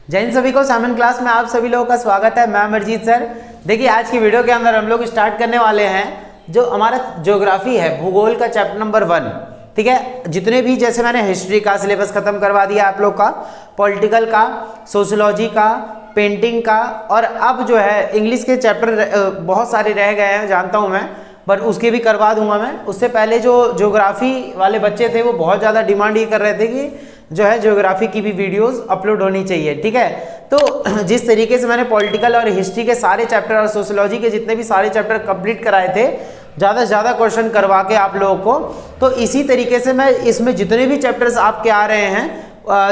जय हिंद सभी को। सामन क्लास में आप सभी लोगों का स्वागत है। मैं अमरजीत सर। देखिए आज की वीडियो के अंदर हम लोग स्टार्ट करने वाले हैं जो हमारा ज्योग्राफी है, भूगोल का चैप्टर नंबर 1। ठीक है, जितने भी जैसे मैंने हिस्ट्री का सिलेबस खत्म करवा दिया आप लोग का, पॉलिटिकल का, सोशियोलॉजी का, पेंटिंग का, और अब जो है इंग्लिश के चैप्टर बहुत सारे रह गए हैं जानता हूँ मैं, पर उसके भी करवा दूंगा मैं। उससे पहले जो ज्योग्राफी वाले बच्चे थे वो बहुत ज़्यादा डिमांड ये कर रहे थे कि जो है ज्योग्राफी की भी वीडियोस अपलोड होनी चाहिए। ठीक है, तो जिस तरीके से मैंने पॉलिटिकल और हिस्ट्री के सारे चैप्टर और सोशियोलॉजी के जितने भी सारे चैप्टर कंप्लीट कराए थे, ज़्यादा से ज़्यादा क्वेश्चन करवा के आप लोगों को, तो इसी तरीके से मैं इसमें जितने भी चैप्टर्स आपके आ रहे हैं,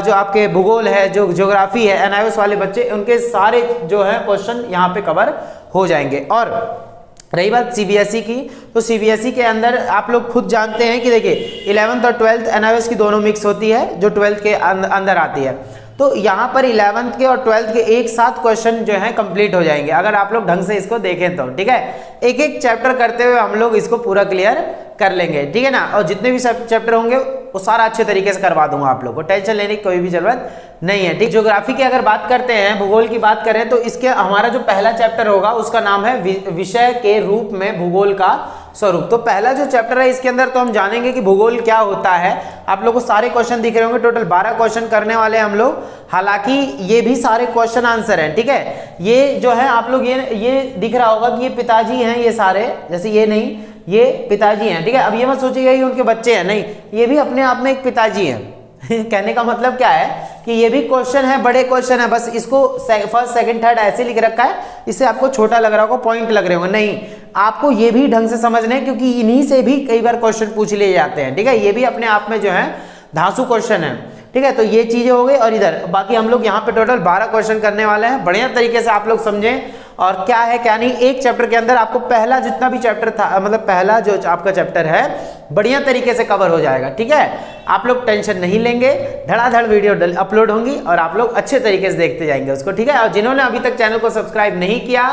जो आपके भूगोल है, जो ज्योग्राफी है, एनआईओएस वाले बच्चे, उनके सारे जो है क्वेश्चन यहाँ पे कवर हो जाएंगे। और रही बात सीबीएसई की, तो सीबीएसई के अंदर आप लोग खुद जानते हैं कि देखिए 11th और 12th एनआईओएस की दोनों मिक्स होती है, जो 12th के अंदर आती है। तो यहाँ पर 11th के और 12th के एक साथ क्वेश्चन जो है कंप्लीट हो जाएंगे अगर आप लोग ढंग से इसको देखें तो। ठीक है, एक एक चैप्टर करते हुए हम लोग इसको पूरा क्लियर कर लेंगे। ठीक है ना, और जितने भी चैप्टर होंगे वो सारा अच्छे तरीके से करवा दूंगा आप लोग को, टेंशन लेने की कोई भी जरूरत नहीं है। ठीक, ज्योग्राफी की अगर बात करते हैं, भूगोल की बात करें, तो इसके हमारा जो पहला चैप्टर होगा उसका नाम है विषय के रूप में भूगोल का स्वरूप। तो पहला जो चैप्टर है इसके अंदर तो हम जानेंगे कि भूगोल क्या होता है। आप लोगों को सारे क्वेश्चन दिख रहे होंगे, टोटल 12 क्वेश्चन करने वाले हैं हम लोग। हालांकि ये भी सारे क्वेश्चन आंसर हैं। ठीक है, ये जो है आप लोग ये दिख रहा होगा कि ये पिताजी हैं, ये सारे, जैसे ये नहीं, ये पिताजी हैं। ठीक है, अब ये मत सोचिएगा कि उनके बच्चे हैं, नहीं, ये भी अपने आप में एक पिताजी हैं। कहने का मतलब क्या है कि ये भी क्वेश्चन है, बड़े क्वेश्चन है, बस इसको फर्स्ट सेकंड थर्ड ऐसे लिख रखा है, इससे आपको छोटा लग रहा होगा, पॉइंट लग रहे होंगे, नहीं, आपको ये भी ढंग से समझना है क्योंकि इन्हीं से भी कई बार क्वेश्चन पूछ लिए जाते हैं। ठीक है, ये भी अपने आप में जो है धांसू क्वेश्चन है। ठीक है, तो ये चीजें हो गई। और इधर बाकी हम लोग यहाँ पे टोटल 12 क्वेश्चन करने वाले हैं। बढ़िया तरीके से आप लोग समझें और क्या है क्या नहीं। एक चैप्टर के अंदर आपको पहला जितना भी चैप्टर था, मतलब पहला जो आपका चैप्टर है, बढ़िया तरीके से कवर हो जाएगा। ठीक है, आप लोग टेंशन नहीं लेंगे, धड़ाधड़ वीडियो अपलोड होंगी और आप लोग अच्छे तरीके से देखते जाएंगे उसको। ठीक है, और जिन्होंने अभी तक चैनल को सब्सक्राइब नहीं किया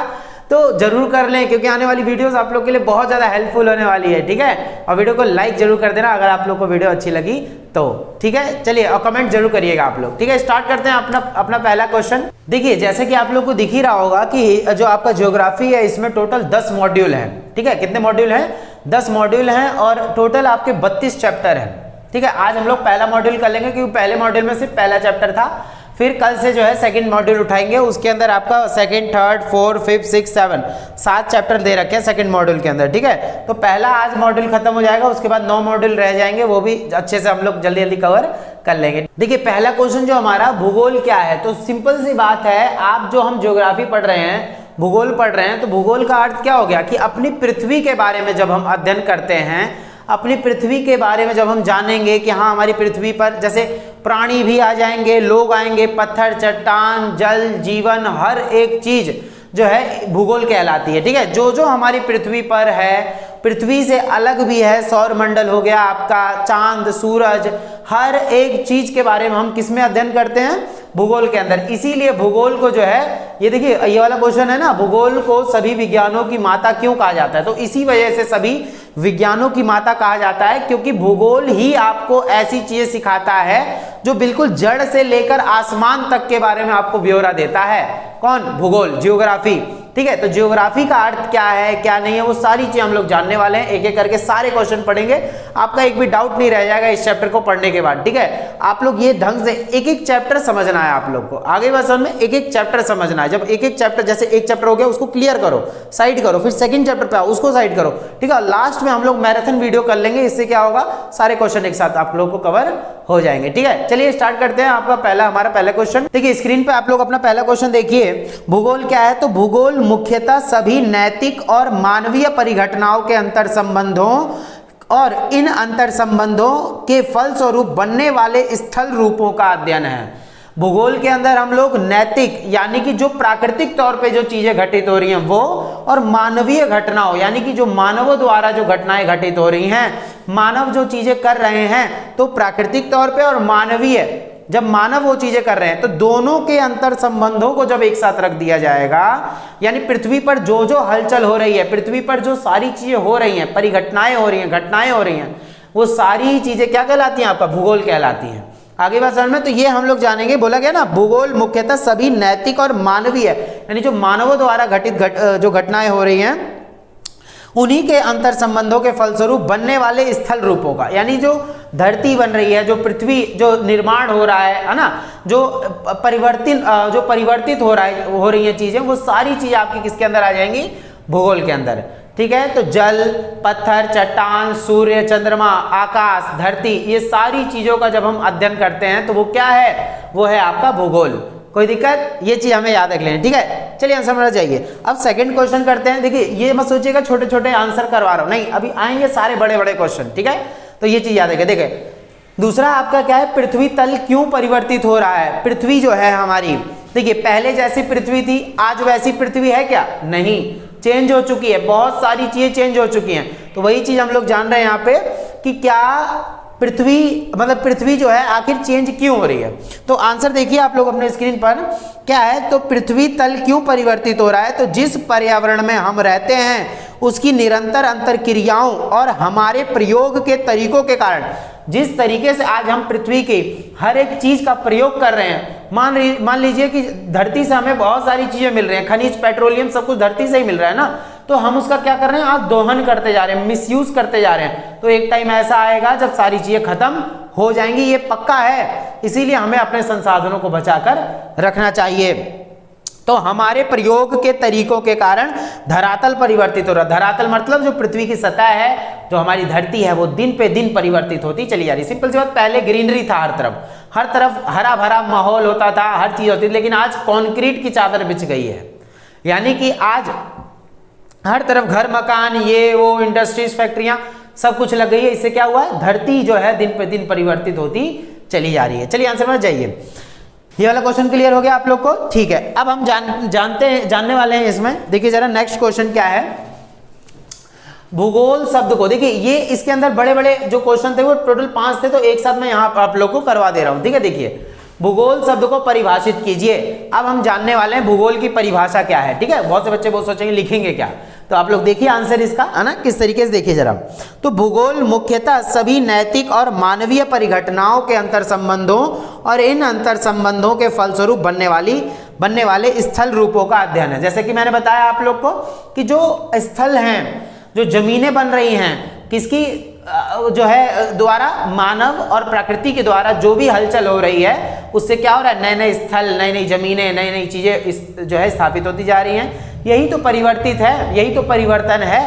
तो जरूर कर लें, क्योंकि आने वाली वीडियोस आप लोग के लिए बहुत ज़्यादा हेल्पफुल होने वाली है। ठीक है, और वीडियो को लाइक जरूर कर देना अगर आप लोग को वीडियो अच्छी लगी तो। ठीक है, चलिए, और कमेंट जरूर करिएगा आप लोग। ठीक है, स्टार्ट करते हैं अपना पहला क्वेश्चन। देखिए, जैसे कि आप लोग को दिख ही रहा होगा कि जो आपका ज्योग्राफी है इसमें टोटल 10 मॉड्यूल हैं। ठीक है, कितने मॉड्यूल हैं? 10 मॉड्यूल हैं और टोटल आपके 32 चैप्टर हैं। ठीक है, आज हम लोग पहला मॉड्यूल कर लेंगे क्योंकि पहले मॉड्यूल में सिर्फ पहला चैप्टर था। फिर कल से जो है सेकंड मॉड्यूल उठाएंगे, उसके अंदर आपका second, third, fourth, fifth, six, 7 chapter दे रखे हैं सेकंड मॉड्यूल के अंदर। ठीक है, तो पहला आज मॉड्यूल खत्म हो जाएगा, उसके बाद 9 मॉड्यूल रह जाएंगे, वो भी अच्छे से हम लोग जल्दी जल्दी कवर कर लेंगे। देखिए, पहला क्वेश्चन जो हमारा, भूगोल क्या है, तो सिंपल सी बात है, आप जो हम ज्योग्राफी पढ़ रहे हैं, भूगोल पढ़ रहे हैं, तो भूगोल का अर्थ क्या हो गया कि अपनी पृथ्वी के बारे में जब हम अध्ययन करते हैं, अपनी पृथ्वी के बारे में जब हम जानेंगे कि हाँ हमारी पृथ्वी पर जैसे प्राणी भी आ जाएंगे, लोग आएंगे, पत्थर, चट्टान, जल, जीवन, हर एक चीज जो है भूगोल कहलाती है। ठीक है, जो जो हमारी पृथ्वी पर है, पृथ्वी से अलग भी है, सौर मंडल हो गया आपका, चांद, सूरज, हर एक चीज के बारे में हम किसमें अध्ययन करते हैं? भूगोल के अंदर। इसीलिए भूगोल को जो है, ये देखिए ये वाला क्वेश्चन है ना, भूगोल को सभी विज्ञानों की माता क्यों कहा जाता है? तो इसी वजह से सभी विज्ञानों की माता कहा जाता है, क्योंकि भूगोल ही आपको ऐसी चीजें सिखाता है जो बिल्कुल जड़ से लेकर आसमान तक के बारे में आपको ब्यौरा देता है। कौन? भूगोल, ज्योग्राफी। ठीक है, तो ज्योग्राफी का अर्थ क्या है क्या नहीं है वो सारी चीजें हम लोग जानने वाले हैं। एक एक करके सारे क्वेश्चन पढ़ेंगे, आपका एक भी डाउट नहीं रह जाएगा इस चैप्टर को पढ़ने के बाद। ठीक है, आप लोग ये ढंग से एक एक चैप्टर समझना है आप लोग को, आगे वर्षन में एक एक चैप्टर समझना है। जब एक एक चैप्टर, जैसे एक चैप्टर हो गया उसको क्लियर करो, साइड करो, फिर सेकंड चैप्टर पे आओ, उसको साइड करो। ठीक है, लास्ट में हम लोग मैराथन वीडियो कर लेंगे, इससे क्या होगा, सारे क्वेश्चन एक साथ आप लोग को कवर हो जाएंगे। ठीक है, चलिए स्टार्ट करते हैं। हमारा पहला क्वेश्चन देखिए, स्क्रीन पे आप लोग अपना पहला क्वेश्चन देखिए। भूगोल क्या है? तो भूगोल मुख्यतः सभी नैतिक और मानवीय परिघटनाओं के अंतर संबंधों और इन अंतर संबंधों के फलस्वरूप बनने वाले स्थल रूपों का अध्ययन है। भूगोल के अंदर हम लोग नैतिक यानी कि जो प्राकृतिक तौर पे जो चीजें घटित हो रही हैं वो, और मानवीय घटनाओं यानी कि जो मानवों द्वारा जो घटनाएं घटित हो रही हैं, मानव जो चीजें कर रहे हैं, तो प्राकृतिक तौर पे और मानवीय, जब मानव वो चीजें कर रहे हैं तो दोनों के अंतर संबंधों को जब एक साथ रख दिया जाएगा, यानी पृथ्वी पर जो जो हलचल हो रही है, पृथ्वी पर जो सारी चीजें हो रही हैं, परिघटनाएं हो रही हैं, घटनाएं हो रही हैं, वो सारी चीजें क्या कहलाती हैं? आपका भूगोल कहलाती हैं। आगे बात समझ में, तो ये हम लोग जानेंगे, बोला गया ना भूगोल मुख्यतः सभी नैतिक और मानवीय यानी जो मानवों द्वारा घटित जो घटनाएं हो रही हैं उन्हीं के अंतर संबंधों के फलस्वरूप बनने वाले स्थल रूपों का, यानी जो धरती बन रही है, जो पृथ्वी जो निर्माण हो रहा है ना, जो परिवर्तित हो रही है चीजें, वो सारी चीजें आपकी किसके अंदर आ जाएंगी, भूगोल के अंदर। ठीक है, तो जल, पत्थर, चट्टान, सूर्य, चंद्रमा, आकाश, धरती, ये सारी चीजों का जब हम अध्ययन करते हैं तो वो क्या है, वो है आपका भूगोल। कोई दिक्कत, ये चीज हमें याद रख लेनी। ठीक है, चलिए आंसर में जाइए। अब सेकंड क्वेश्चन करते हैं। देखिए ये मत सोचिएगा छोटे छोटे आंसर करवा रहा हूं, नहीं, अभी आएंगे सारे बड़े बड़े क्वेश्चन। ठीक है, तो ये चीज याद रखिए। देखिए दूसरा आपका क्या है, पृथ्वी तल क्यों परिवर्तित हो रहा है। पृथ्वी जो है हमारी, देखिए पहले जैसी पृथ्वी थी आज वैसी पृथ्वी है क्या, नहीं, चेंज हो चुकी है, बहुत सारी चीजें चेंज हो चुकी हैं। तो वही चीज हम लोग जान रहे हैं यहाँ पे कि क्या पृथ्वी जो है आखिर चेंज क्यों हो रही है। तो आंसर देखिए आप लोग अपने स्क्रीन पर, क्या है, तो पृथ्वी तल क्यों परिवर्तित हो रहा है, तो जिस पर्यावरण में हम रहते हैं उसकी निरंतर अंतर क्रियाओं और हमारे प्रयोग के तरीकों के कारण, जिस तरीके से आज हम पृथ्वी की हर एक चीज का प्रयोग कर रहे हैं, मान लीजिए कि धरती से हमें बहुत सारी चीजें मिल रही हैं, खनिज, पेट्रोलियम, सब कुछ धरती से ही मिल रहा है ना, तो हम उसका क्या कर रहे हैं, आज दोहन करते जा रहे हैं, मिसयूज करते जा रहे हैं। तो एक टाइम ऐसा आएगा जब सारी चीजें खत्म हो जाएंगी, ये पक्का है। इसीलिए हमें अपने संसाधनों को बचाकर रखना चाहिए। तो हमारे प्रयोग के तरीकों के कारण धरातल परिवर्तित हो रहा है। धरातल मतलब जो पृथ्वी की सतह है, जो हमारी धरती है, वो दिन पे दिन परिवर्तित होती चली जा रही। सिंपल सी बात, पहले ग्रीनरी था, हर तरफ हरा भरा माहौल होता था, हर चीज होती थी, लेकिन आज कंक्रीट की चादर बिछ गई है। यानी कि आज हर तरफ घर मकान, ये वो, इंडस्ट्रीज, फैक्ट्रियां, सब कुछ लग गई है। इससे क्या हुआ है, धरती जो है दिन पे दिन परिवर्तित होती चली जा रही है। चलिए आंसर में जाइए। ये वाला क्वेश्चन क्लियर हो गया आप लोग को। ठीक है, अब हम जानने वाले हैं इसमें। देखिए जरा नेक्स्ट क्वेश्चन क्या है, भूगोल शब्द को, देखिए ये इसके अंदर बड़े बड़े जो क्वेश्चन थे वो टोटल 5 थे, तो एक साथ मैं यहाँ आप लोग को करवा दे रहा हूँ। ठीक है, देखिए भूगोल शब्द को परिभाषित कीजिए। अब हम जानने वाले हैं भूगोल की परिभाषा क्या है। ठीक है, बहुत से बच्चे बहुत सोचेंगे लिखेंगे क्या, तो आप लोग देखिए आंसर इसका, है ना, किस तरीके से देखिए जरा। तो भूगोल मुख्यतः सभी नैतिक और मानवीय परिघटनाओं के अंतर संबंधों और इन अंतर संबंधों के फलस्वरूप बनने वाले स्थल रूपों का अध्ययन है। जैसे कि मैंने बताया आप लोग को कि जो स्थल हैं, जो जमीनें बन रही हैं, किसकी जो है द्वारा, मानव और प्रकृति के द्वारा जो भी हलचल हो रही है, उससे क्या हो रहा है, नए नए स्थल, नई नई जमीनें, नई नई चीजें जो है स्थापित होती जा रही हैं। यही तो परिवर्तित है, यही तो परिवर्तन है।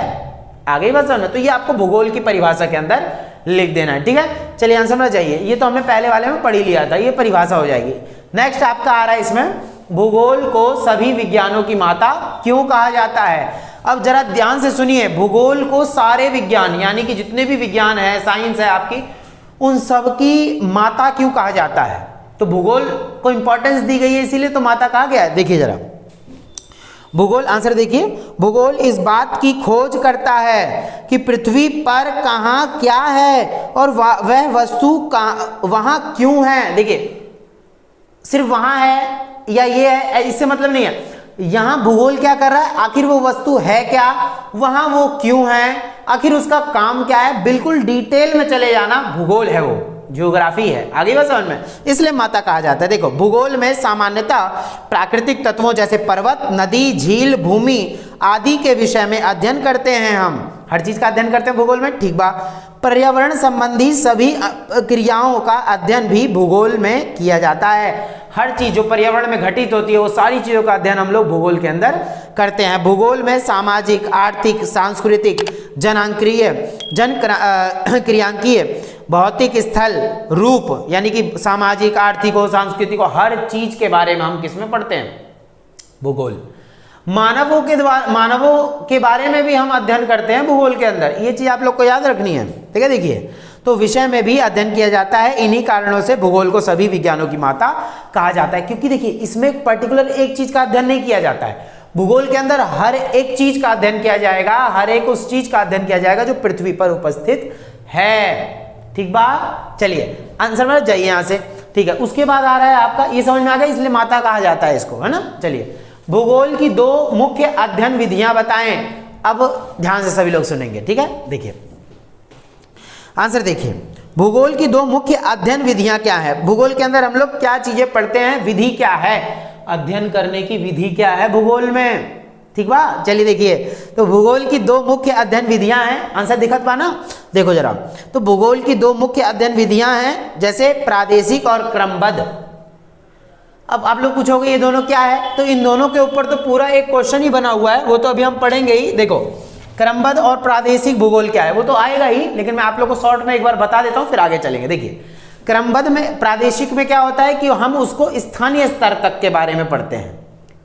आगे बस ना, तो ये आपको भूगोल की परिभाषा के अंदर लिख देना है। ठीक है, चलिए आंसर में जाइए। ये तो हमने पहले वाले में पढ़ ही लिया था, ये परिभाषा हो जाएगी। नेक्स्ट आपका आ रहा है इसमें, भूगोल को सभी विज्ञानों की माता क्यों कहा जाता है। अब जरा ध्यान से सुनिए, भूगोल को सारे विज्ञान, यानी कि जितने भी विज्ञान है, साइंस है आपकी, उन सब की माता क्यों कहा जाता है। तो भूगोल को इंपॉर्टेंस दी गई है, इसीलिए तो माता कहा गया है। देखिए जरा भूगोल, आंसर देखिए, भूगोल इस बात की खोज करता है कि पृथ्वी पर कहाँ क्या है और वह वस्तु वहां क्यों है। देखिए सिर्फ वहां है या ये है, इससे मतलब नहीं है। यहां भूगोल क्या कर रहा है, आखिर वो वस्तु है क्या, वहां वो क्यों है, आखिर उसका काम क्या है, बिल्कुल डिटेल में चले जाना भूगोल है, वो ज्योग्राफी है। आगे बात समझ में, इसलिए माता कहा जाता है। देखो भूगोल में सामान्यतः प्राकृतिक तत्वों जैसे पर्वत, नदी, झील, भूमि आदि के विषय में अध्ययन करते हैं। हम हर चीज का अध्ययन करते हैं भूगोल में, ठीक बा। पर्यावरण संबंधी सभी क्रियाओं का अध्ययन भी भूगोल में किया जाता है। हर चीज जो पर्यावरण में घटित होती है, वो सारी चीजों का अध्ययन हम लोग भूगोल के अंदर करते हैं। भूगोल में सामाजिक, आर्थिक, सांस्कृतिक, जनांक्रिय, क्रियांकीय, भौतिक स्थल रूप, यानी कि सामाजिक, आर्थिक हो, सांस्कृतिक हो, हर चीज के बारे में हम किसमें पढ़ते हैं, भूगोल। मानवों के बारे में भी हम अध्ययन करते हैं भूगोल के अंदर, ये चीज आप लोग को याद रखनी है। ठीक है, देखिए तो विषय में भी अध्ययन किया जाता है। इन्हीं कारणों से भूगोल को सभी विज्ञानों की माता कहा जाता है, क्योंकि देखिए इसमें पर्टिकुलर एक चीज का अध्ययन नहीं किया जाता है। भूगोल के अंदर हर एक चीज का अध्ययन किया जाएगा, हर एक उस चीज का अध्ययन किया जाएगा जो पृथ्वी पर उपस्थित है। ठीक बात, चलिए आंसर में जाइए यहां से। ठीक है, उसके बाद आ रहा है आपका, ये समझ में आ गया, इसलिए माता कहा जाता है इसको, है ना। चलिए भूगोल की 2 मुख्य अध्ययन विधियां बताएं। अब ध्यान से सभी लोग सुनेंगे, ठीक है। देखिए आंसर देखिए, भूगोल की दो मुख्य अध्ययन विधियां क्या है? भूगोल के अंदर हम लोग क्या चीजें पढ़ते हैं, विधि क्या है, अध्ययन करने की विधि क्या है भूगोल में, ठीक बा। चलिए देखिए, तो भूगोल की दो मुख्य अध्ययन विधियां हैं, आंसर दिखत बा ना, देखो जरा। तो भूगोल की दो मुख्य अध्ययन विधियां हैं, जैसे प्रादेशिक और क्रमबद्ध। अब आप लोग पूछोगे ये दोनों क्या है, तो इन दोनों के ऊपर तो पूरा एक क्वेश्चन ही बना हुआ है, वो तो अभी हम पढ़ेंगे ही। देखो क्रमबद्ध और प्रादेशिक भूगोल क्या है वो तो आएगा ही, लेकिन मैं आप लोग को शॉर्ट में एक बार बता देता हूँ, फिर आगे चलेंगे। देखिए क्रमबद्ध में, प्रादेशिक में क्या होता है कि हम उसको स्थानीय स्तर तक के बारे में पढ़ते हैं।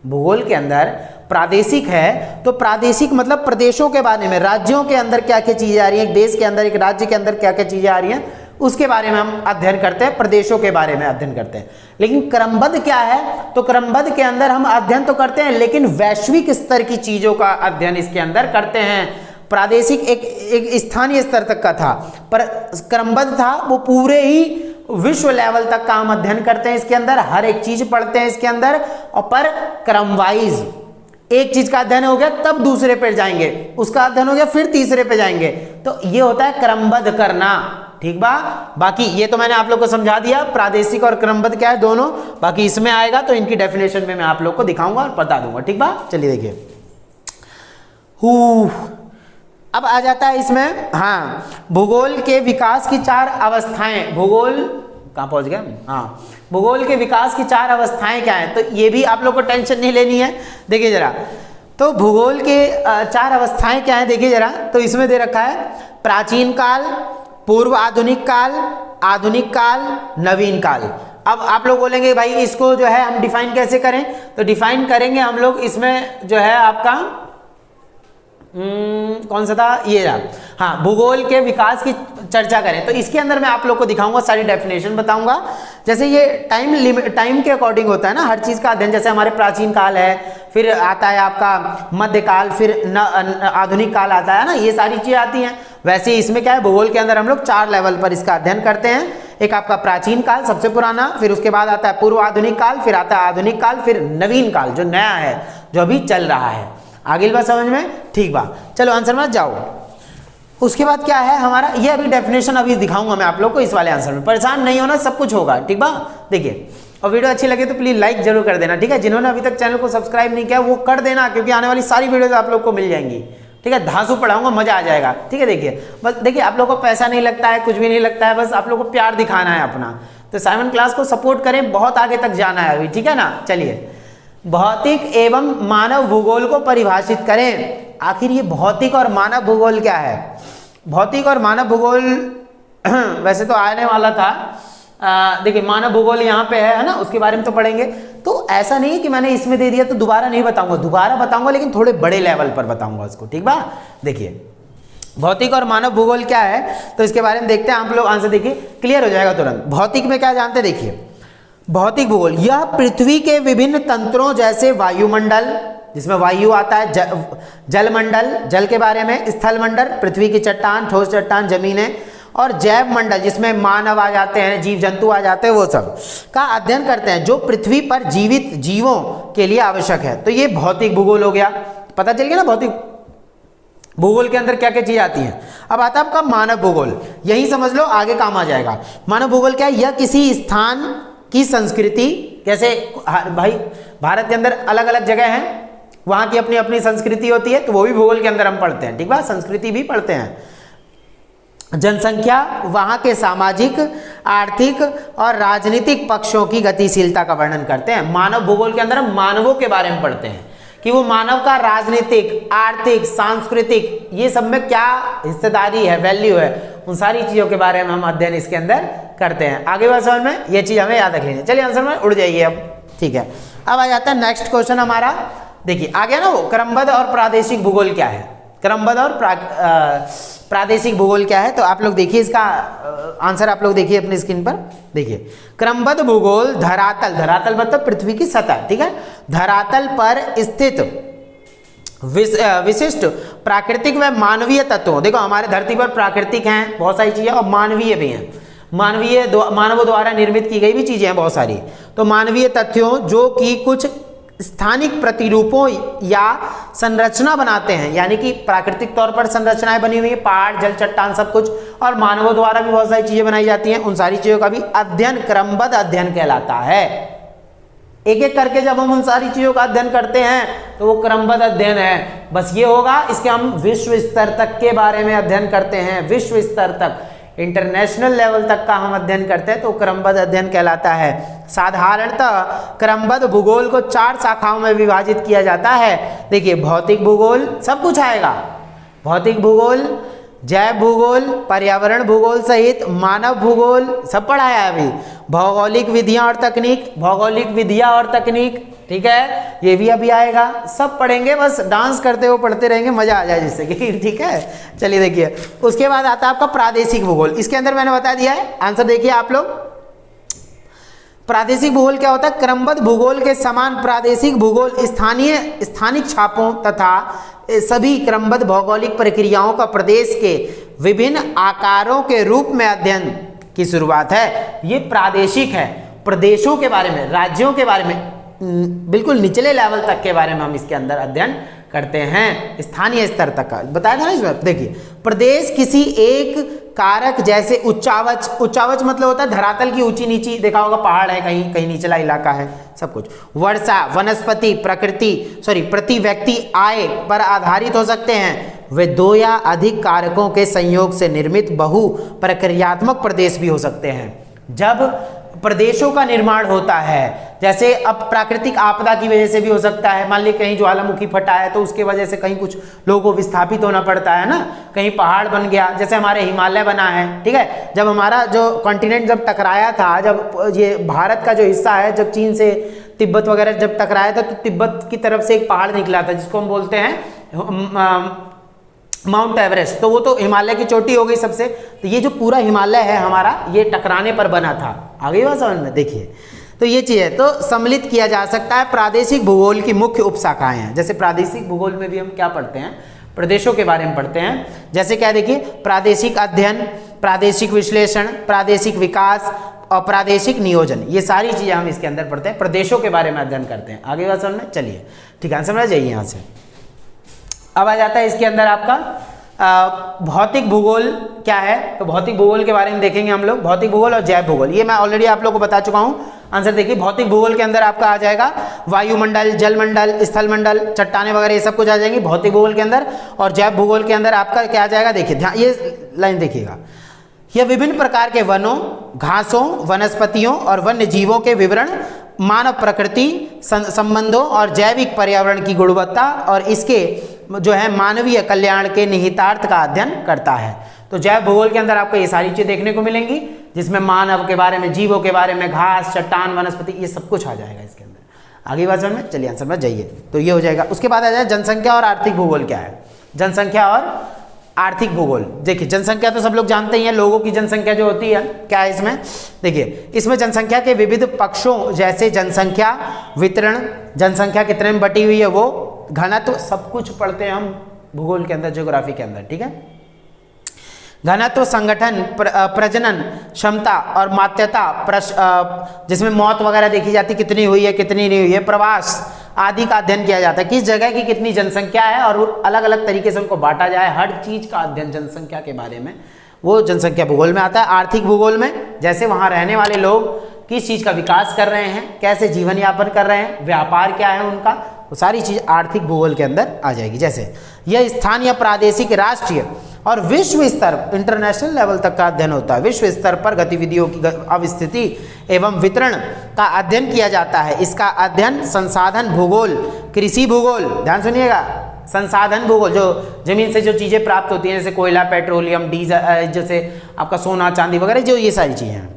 भूगोल के अंदर प्रादेशिक है तो प्रादेशिक मतलब प्रदेशों के बारे में, राज्यों के अंदर क्या क्या चीजें आ रही हैं, एक देश के अंदर, एक राज्य के अंदर क्या क्या चीजें आ रही हैं, उसके बारे में हम अध्ययन करते हैं, प्रदेशों के बारे में अध्ययन करते हैं। लेकिन क्रमबद्ध क्या है, तो क्रमबद्ध के अंदर हम अध्ययन तो करते हैं लेकिन वैश्विक स्तर की चीजों का अध्ययन इसके अंदर करते हैं। प्रादेशिक एक स्थानीय स्तर तक का था, पर क्रमबद्ध था वो पूरे ही विश्व लेवल तक का हम अध्ययन करते हैं, इसके अंदर हर एक चीज पढ़ते हैं इसके अंदर, और पर क्रम वाइज एक चीज का अध्ययन हो गया तब दूसरे पे जाएंगे, उसका अध्ययन हो गया फिर तीसरे पे जाएंगे, तो ये होता है क्रमबद्ध करना, ठीक बा। बाकी ये तो मैंने आप लोग को समझा दिया, प्रादेशिक और क्रमबद्ध क्या है दोनों, बाकी इसमें आएगा तो इनकी डेफिनेशन में मैं आप लोग को दिखाऊंगा और बता दूंगा, ठीक बा। चलिए देखिए, अब आ जाता है इसमें, हाँ, भूगोल के विकास की 4 अवस्थाएं। भूगोल कहाँ पहुंच गए, हाँ, भूगोल के विकास की 4 अवस्थाएं क्या है, तो ये भी आप लोग को टेंशन नहीं लेनी है। देखिए जरा, तो भूगोल के 4 अवस्थाएं क्या है, देखिए जरा, तो इसमें दे रखा है प्राचीन काल, पूर्व आधुनिक काल, आधुनिक काल, नवीन काल। अब आप लोग बोलेंगे भाई इसको जो है हम डिफाइन कैसे करें, तो डिफाइन करेंगे हम लोग इसमें जो है आपका कौन सा था, ये रहा, हाँ, भूगोल के विकास की चर्चा करें तो इसके अंदर मैं आप लोग को दिखाऊंगा, सारी डेफिनेशन बताऊंगा। जैसे ये टाइम के अकॉर्डिंग होता है ना हर चीज का अध्ययन, जैसे हमारे प्राचीन काल है, फिर आता है आपका मध्यकाल, फिर आधुनिक काल आता है ना, ये सारी चीजें आती हैं। वैसे इसमें क्या है, भूगोल के अंदर हम लोग 4 लेवल पर इसका अध्ययन करते हैं। एक आपका प्राचीन काल सबसे पुराना, फिर उसके बाद आता है पूर्व आधुनिक काल, फिर आता है आधुनिक काल, फिर नवीन काल जो नया है, जो अभी चल रहा है। आगे बात समझ में, ठीक बा, चलो आंसर में जाओ। उसके बाद क्या है हमारा, ये अभी डेफिनेशन अभी दिखाऊंगा मैं आप लोग को इस वाले आंसर में, परेशान नहीं होना, सब कुछ होगा, ठीक बा। देखिए, और वीडियो अच्छी लगे तो प्लीज लाइक जरूर कर देना, ठीक है। जिन्होंने अभी तक चैनल को सब्सक्राइब नहीं किया वो कर देना, क्योंकि आने वाली सारी वीडियोज आप लोग को मिल जाएंगी, ठीक है। धांसू पढ़ाऊंगा, मजा आ जाएगा, ठीक है। देखिए बस, देखिए आप लोग को पैसा नहीं लगता है, कुछ भी नहीं लगता है, बस आप लोग को प्यार दिखाना है अपना, तो साइमन क्लास को सपोर्ट करें, बहुत आगे तक जाना है अभी, ठीक है ना। चलिए, भौतिक एवं मानव भूगोल को परिभाषित करें। आखिर ये भौतिक और मानव भूगोल क्या है? भौतिक और मानव भूगोल वैसे तो आने वाला था, देखिए मानव भूगोल यहाँ पे है ना, उसके बारे में तो पढ़ेंगे। तो ऐसा नहीं है कि मैंने इसमें दे दिया तो दोबारा नहीं बताऊंगा, दोबारा बताऊंगा लेकिन थोड़े बड़े लेवल पर बताऊंगा उसको, ठीक बा। देखिए भौतिक और मानव भूगोल क्या है, तो इसके बारे में देखते हैं, आप लोग आंसर देखिए, क्लियर हो जाएगा तुरंत। भौतिक में क्या जानते हैं, देखिए भौतिक भूगोल, यह पृथ्वी के विभिन्न तंत्रों जैसे वायुमंडल, जिसमें वायु आता है, जलमंडल जल के बारे में, स्थल मंडल पृथ्वी की चट्टान, ठोस चट्टान, जमीनें, और जैव मंडल जिसमें मानव आ जाते हैं, जीव जंतु आ जाते हैं, वो सब का अध्ययन करते हैं जो पृथ्वी पर जीवित जीवों के लिए आवश्यक है। तो ये भौतिक भूगोल हो गया, पता चल गया ना भौतिक भूगोल के अंदर क्या क्या चीज आती हैं। अब आता है आपका मानव भूगोल, यही समझ लो आगे काम आ जाएगा। मानव भूगोल क्या है, यह किसी स्थान की संस्कृति, जैसे भाई भारत के अंदर अलग अलग जगह हैं, वहां की अपनी अपनी संस्कृति होती है, तो वो भी भूगोल के अंदर हम पढ़ते हैं, ठीक बा, संस्कृति भी पढ़ते हैं। जनसंख्या, वहां के सामाजिक, आर्थिक और राजनीतिक पक्षों की गतिशीलता का वर्णन करते हैं। मानव भूगोल के अंदर हम मानवों के बारे में पढ़ते हैं कि वो मानव का राजनीतिक, आर्थिक, सांस्कृतिक, ये सब में क्या हिस्सेदारी है, वैल्यू है, उन सारी चीजों के बारे में हम अध्ययन इसके अंदर करते हैं। आगे बात समझ में, ये चीज हमें याद रख लेनी है। चलिए आंसर में उड़ जाइए अब, ठीक है। अब आ जाता है नेक्स्ट क्वेश्चन हमारा, देखिए आ गया ना वो, क्रमबद्ध और प्रादेशिक भूगोल क्या है, क्रमबद्ध और प्रादेशिक भूगोल क्या है। तो आप लोग देखिए इसका आंसर, आप लोग देखिए अपनी स्क्रीन पर, देखिए क्रमबद्ध भूगोल धरातल, धरातल मतलब पृथ्वी की सतह, ठीक है, धरातल पर स्थित विशिष्ट प्राकृतिक व मानवीय तत्वों, देखो हमारे धरती पर प्राकृतिक हैं बहुत सारी चीजें और मानवीय भी हैं, मानवों द्वारा निर्मित की गई भी चीजें हैं बहुत सारी। तो मानवीय तथ्यों जो कि कुछ स्थानिक प्रतिरूपों या संरचना बनाते हैं, यानी कि प्राकृतिक तौर पर संरचनाएं बनी हुई है, पहाड़, जल, चट्टान, सब कुछ, और मानवों द्वारा भी बहुत सारी चीजें बनाई जाती हैं, उन सारी चीजों का भी अध्ययन क्रमबद्ध अध्ययन कहलाता है। एक एक करके जब हम उन सारी चीजों का अध्ययन करते हैं तो वो क्रमबद्ध अध्ययन है। बस ये होगा, इसके हम विश्व स्तर तक के बारे में अध्ययन करते हैं, विश्व स्तर तक, इंटरनेशनल लेवल तक का हम अध्ययन करते हैं तो क्रमबद्ध अध्ययन कहलाता है। साधारणतः क्रमबद्ध भूगोल को 4 शाखाओं में विभाजित किया जाता है। देखिए, भौतिक भूगोल, सब कुछ आएगा, भौतिक भूगोल, जैव भूगोल, पर्यावरण भूगोल सहित मानव भूगोल, सब पढ़ाया है अभी, भौगोलिक विधियां और तकनीक, भौगोलिक विधियां और तकनीक, ठीक है, ये भी अभी आएगा, सब पढ़ेंगे, बस डांस करते हुए पढ़ते रहेंगे, मजा आ जाए जिससे कि, ठीक है। चलिए देखिए, उसके बाद आता है आपका प्रादेशिक भूगोल। इसके अंदर मैंने बता दिया है, आंसर देखिए आप लोग। प्रादेशिक भूगोल क्या होता है? क्रमबद्ध भूगोल के समान प्रादेशिक भूगोल स्थानिक छापों तथा सभी क्रमबद्ध भौगोलिक प्रक्रियाओं का प्रदेश के विभिन्न आकारों के रूप में अध्ययन की शुरुआत है। ये प्रादेशिक है, प्रदेशों के बारे में, राज्यों के बारे में, बिल्कुल निचले लेवल तक के बारे में हम इसके अंदर अध्ययन करते हैं, स्थानीय स्तर तक का बताया था ना इसमें। देखिए, प्रदेश किसी एक कारक जैसे उच्चावच, उच्चावच मतलब होता है धरातल की ऊंची नीची, देखा होगा पहाड़ है, कहीं कहीं निचला इलाका है, सब कुछ, वर्षा, वनस्पति, प्रति व्यक्ति आय पर आधारित हो सकते हैं। वे 2 या अधिक कारकों के संयोग से निर्मित बहु प्रक्रियात्मक प्रदेश भी हो सकते हैं। जब प्रदेशों का निर्माण होता है, जैसे अब प्राकृतिक आपदा की वजह से भी हो सकता है, मान ली कहीं ज्वालामुखी फटा है तो उसके वजह से कहीं कुछ लोगों को विस्थापित होना पड़ता है ना, कहीं पहाड़ बन गया, जैसे हमारे हिमालय बना है, ठीक है, जब हमारा जो कॉन्टिनेंट जब टकराया था, जब ये भारत का जो हिस्सा है, जब चीन से तिब्बत वगैरह जब टकराया था तो तिब्बत की तरफ से एक पहाड़ निकला था जिसको हम बोलते हैं माउंट एवरेस्ट, तो वो तो हिमालय की चोटी हो गई सबसे। तो ये जो पूरा हिमालय है हमारा, ये टकराने पर बना था, आगे बात समझ में। देखिए, तो ये चीज़ है, तो सम्मिलित किया जा सकता है। प्रादेशिक भूगोल की मुख्य उपशाखाएं हैं, जैसे प्रादेशिक भूगोल में भी हम क्या पढ़ते हैं, प्रदेशों के बारे में पढ़ते हैं, जैसे क्या देखिए, प्रादेशिक अध्ययन, प्रादेशिक विश्लेषण, प्रादेशिक विकास और प्रादेशिक नियोजन, ये सारी चीज़ें हम इसके अंदर पढ़ते हैं, प्रदेशों के बारे में अध्ययन करते हैं। आगे बात समझ में, चलिए ठीक है, आंसर में जाइए यहाँ से। अब आ जाता है इसके अंदर आपका भौतिक भूगोल क्या है, तो भौतिक भूगोल के बारे में देखेंगे हम लोग, भौतिक भूगोल और जैव भूगोल, ये मैं ऑलरेडी आप लोगों को बता चुका हूँ। आंसर देखिए, भौतिक भूगोल के अंदर आपका आ जाएगा वायुमंडल, जलमंडल, स्थलमंडल, चट्टाने वगैरह, ये सब कुछ आ जाएंगी भौतिक भूगोल के अंदर। और जैव भूगोल के अंदर आपका क्या आ जाएगा, देखिए ध्यान, ये लाइन देखिएगा, यह विभिन्न प्रकार के वनों, घासों, वनस्पतियों और वन्य जीवों के विवरण, मानव प्रकृति संबंधों और जैविक पर्यावरण की गुणवत्ता और इसके जो है मानवीय कल्याण के निहितार्थ का अध्ययन करता है। तो जैव भूगोल के अंदर आपको ये सारी चीजें देखने को मिलेंगी, जिसमें मानव के बारे में, जीवों के बारे में, घास, चट्टान, वनस्पति, ये सब कुछ आ जाएगा इसके अंदर। आगे बात समझ में, चलिए आंसर में जाइए। तो ये हो जाएगा। उसके बाद आ जाए जनसंख्या और आर्थिक भूगोल क्या है, जनसंख्या और आर्थिक भूगोल। देखिए, जनसंख्या तो सब लोग जानते ही हैं, लोगों की जनसंख्या जो होती है, क्या है इसमें, देखिए इसमें जनसंख्या के विविध पक्षों जैसे जनसंख्या वितरण, जनसंख्या कितने में बटी हुई है वो, घनत्व, सब कुछ पढ़ते हैं हम भूगोल के अंदर, ज्योग्राफी के अंदर, ठीक है। घनत्व, संगठन, प्रजनन क्षमता और मात्यता, जिसमें मौत वगैरह देखी जाती, कितनी हुई है कितनी नहीं हुई है, प्रवास आदि का अध्ययन किया जाता है, किस जगह की कितनी जनसंख्या है और अलग अलग तरीके से उनको बांटा जाए, हर चीज का अध्ययन जनसंख्या के बारे में, वो जनसंख्या भूगोल में आता है। आर्थिक भूगोल में जैसे वहाँ रहने वाले लोग किस चीज़ का विकास कर रहे हैं, कैसे जीवन यापन कर रहे हैं, व्यापार क्या है उनका, वो सारी चीज़ आर्थिक भूगोल के अंदर आ जाएगी। जैसे यह स्थानीय, प्रादेशिक, राष्ट्रीय और विश्व स्तर, इंटरनेशनल लेवल तक का अध्ययन होता है। विश्व स्तर पर गतिविधियों की अवस्थिति एवं वितरण का अध्ययन किया जाता है। इसका अध्ययन संसाधन भूगोल, कृषि भूगोल, ध्यान सुनिएगा, संसाधन भूगोल, जो जमीन से जो चीज़ें प्राप्त होती हैं, जैसे कोयला, पेट्रोलियम, डीजल, जैसे आपका सोना, चांदी वगैरह, जो ये सारी चीज़ें हैं,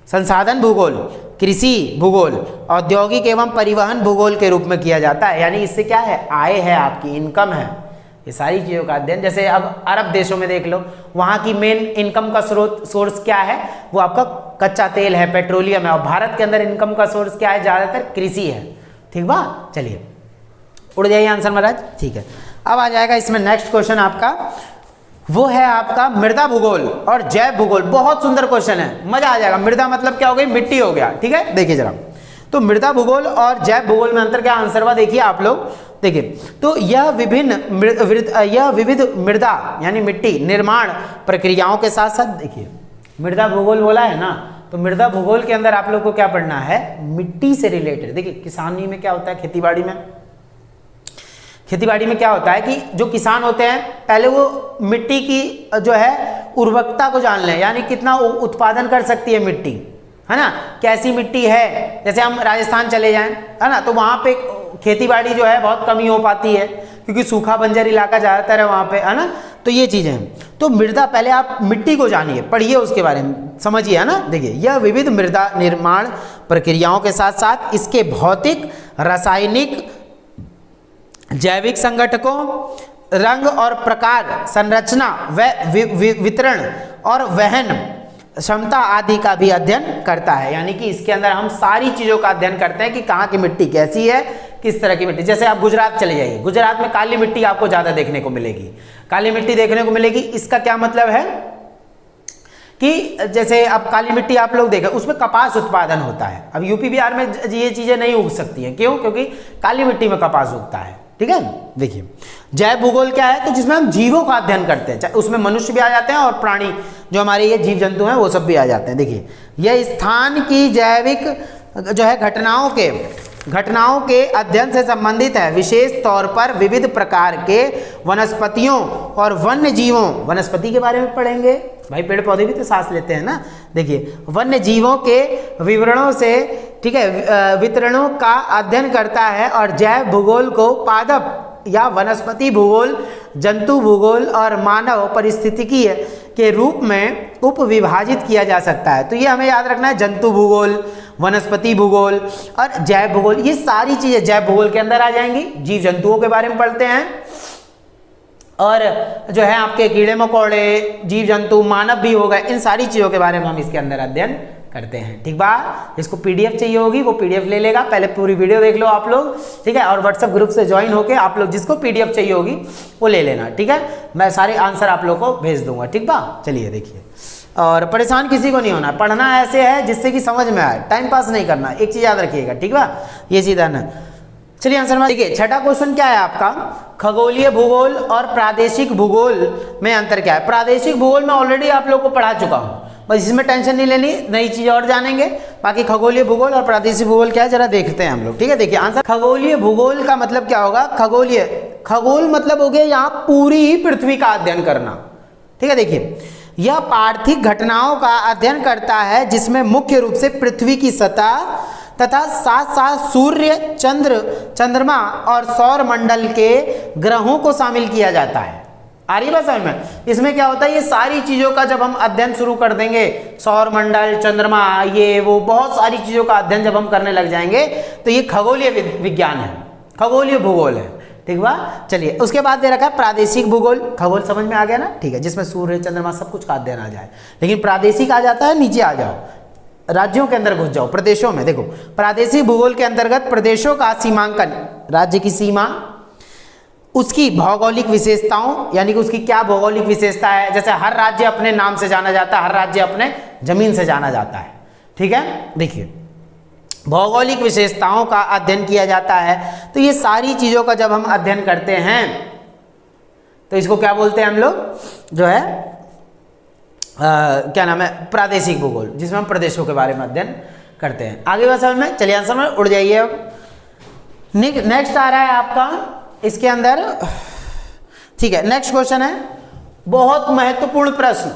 संसाधन भूगोल, कृषि भूगोल, औद्योगिक एवं परिवहन भूगोल के रूप में किया जाता है। यानी इससे क्या है, आय है आपकी, इनकम है, ये सारी चीज़ों का अध्ययन। जैसे अब अरब देशों में देख लो, वहाँ की मेन इनकम का सोर्स क्या है, वो आपका कच्चा तेल है, पेट्रोलियम है। और भारत के अंदर इनकम का सोर्स क्या है, ज़्यादातर कृषि है। ठीक बा, चलिए उड़ जाइए आंसर महाराज, ठीक है। अब आ जाएगा इसमें नेक्स्ट क्वेश्चन आपका, वो है आपका मृदा भूगोल और जैव भूगोल। बहुत सुंदर क्वेश्चन है, मजा आ जाएगा। मृदा मतलब क्या हो गई, मिट्टी हो गया, ठीक है। देखिए जरा, तो मृदा भूगोल और जैव भूगोल में अंतर क्या, आंसर हुआ देखिए आप लोग। देखिए तो यह विविध मृदा यानी मिट्टी निर्माण प्रक्रियाओं के साथ साथ, देखिए मृदा भूगोल बोला है ना, तो मृदा भूगोल के अंदर आप लोग को क्या पढ़ना है, मिट्टी से रिलेटेड। देखिए किसानी में क्या होता है, खेतीबाड़ी में क्या होता है कि जो किसान होते हैं पहले वो मिट्टी की जो है उर्वरकता को जान लें, यानी कितना उत्पादन कर सकती है मिट्टी, है ना, कैसी मिट्टी है। जैसे हम राजस्थान चले जाएं, है ना, तो वहाँ पे खेतीबाड़ी जो है बहुत कमी हो पाती है क्योंकि सूखा बंजर इलाका ज़्यादातर है वहाँ पे, है ना। तो ये चीज़ें हैं। तो मृदा, पहले आप मिट्टी को जानिए, पढ़िए उसके बारे में, समझिए, है ना। देखिए यह विविध मृदा निर्माण प्रक्रियाओं के साथ साथ इसके भौतिक, रासायनिक, जैविक संगठकों, रंग और प्रकार, संरचना व वितरण और वहन क्षमता आदि का भी अध्ययन करता है। यानी कि इसके अंदर हम सारी चीज़ों का अध्ययन करते हैं कि कहाँ की मिट्टी कैसी है, किस तरह की मिट्टी। जैसे आप गुजरात चले जाइए, गुजरात में काली मिट्टी आपको ज़्यादा देखने को मिलेगी, काली मिट्टी देखने को मिलेगी। इसका क्या मतलब है कि जैसे अब काली मिट्टी आप लोग देखें, उसमें कपास उत्पादन होता है। अब यूपी बिहार में ये चीज़ें नहीं उग सकती हैं, क्यों, क्योंकि काली मिट्टी में कपास उगता है, ठीक है। देखिए जैव भूगोल क्या है, तो जिसमें हम जीवों का अध्ययन करते हैं, उसमें मनुष्य भी आ जाते हैं और प्राणी जो हमारे ये जीव जंतु हैं वो सब भी आ जाते हैं। देखिए यह स्थान की जैविक जो है घटनाओं के अध्ययन से संबंधित है, विशेष तौर पर विविध प्रकार के वनस्पतियों और वन्य जीवों, वनस्पति के बारे में पढ़ेंगे भाई, पेड़ पौधे भी तो सांस लेते हैं ना। देखिए वन्य जीवों के विवरणों से, ठीक है, वितरणों का अध्ययन करता है। और जैव भूगोल को पादप या वनस्पति भूगोल, जंतु भूगोल और मानव पारिस्थितिकी के रूप में उप विभाजित किया जा सकता है। तो ये हमें याद रखना है, जंतु भूगोल, वनस्पति भूगोल और जैव भूगोल, ये सारी चीजें जैव भूगोल के अंदर आ जाएंगी। जीव जंतुओं के बारे में पढ़ते हैं और जो है आपके कीड़े मकोड़े, जीव जंतु, मानव भी हो गए, इन सारी चीजों के बारे में हम इसके अंदर अध्ययन करते हैं। ठीक बा, जिसको पीडीएफ चाहिए होगी वो पीडीएफ ले लेगा, पहले पूरी वीडियो देख लो आप लोग, ठीक है, और व्हाट्सएप ग्रुप से ज्वाइन होके आप लोग जिसको पीडीएफ चाहिए होगी वो ले लेना, ठीक है। मैं सारे आंसर आप लोग को भेज दूंगा, ठीक बा। चलिए देखिए, और परेशान किसी को नहीं होना, पढ़ना ऐसे है जिससे कि समझ में आए, टाइम पास नहीं करना, एक चीज याद रखिएगा, ठीक बा, ये सीधा ना। चलिए आंसर में देखिए, छठा क्वेश्चन क्या है आपका, खगोलीय भूगोल और प्रादेशिक भूगोल में अंतर क्या है। प्रादेशिक भूगोल में ऑलरेडी आप लोग को पढ़ा चुका हूं, बस इसमें टेंशन नहीं लेनी, नई चीज और जानेंगे। बाकी खगोलीय भूगोल और प्रादेशिक भूगोल क्या है जरा देखते हैं हम लोग, ठीक है। देखिए आंसर, खगोलीय भूगोल का मतलब क्या होगा, खगोल मतलब हो गया यहाँ पूरी ही पृथ्वी का अध्ययन करना, ठीक है। देखिए यह पार्थिव घटनाओं का अध्ययन करता है जिसमें मुख्य रूप से पृथ्वी की सतह तथा साथ साथ सूर्य, चंद्रमा और सौर मंडल के ग्रहों को शामिल किया जाता है। आ रही बात समझ में। इसमें क्या होता है, ये सारी चीजों का जब हम अध्ययन शुरू कर देंगे, सौर मंडल, चंद्रमा, ये वो बहुत सारी चीजों का अध्ययन जब हम करने लग जाएंगे तो ये खगोलीय विज्ञान है, खगोलीय भूगोल है, ठीक बा। चलिए उसके बाद दे रखा है प्रादेशिक भूगोल, खगोल समझ में आ गया ना, ठीक है, जिसमें सूर्य, चंद्रमा सब कुछ का अध्ययन आ जाए। लेकिन प्रादेशिक आ जाता है, नीचे आ जाओ, राज्यों के अंदर घुस जाओ, प्रदेशों में। देखो प्रादेशिक भूगोल के अंतर्गत प्रदेशों का सीमांकन, राज्य की सीमा, उसकी भौगोलिक विशेषताओं, यानी कि उसकी क्या भौगोलिक विशेषता है। जैसे हर राज्य अपने नाम से जाना जाता है, हर राज्य अपने जमीन से जाना जाता है, ठीक है। देखिए भौगोलिक विशेषताओं का अध्ययन किया जाता है। तो ये सारी चीजों का जब हम अध्ययन करते हैं तो इसको क्या बोलते हैं हम लोग, जो है क्या नाम है, प्रादेशिक भूगोल, जिसमें हम प्रदेशों के बारे में अध्ययन करते हैं। आगे बात समझ में, चलिए आंसर में उड़ जाइए। अब नेक्स्ट आ रहा है आपका इसके अंदर, ठीक है, नेक्स्ट क्वेश्चन है, बहुत महत्वपूर्ण प्रश्न,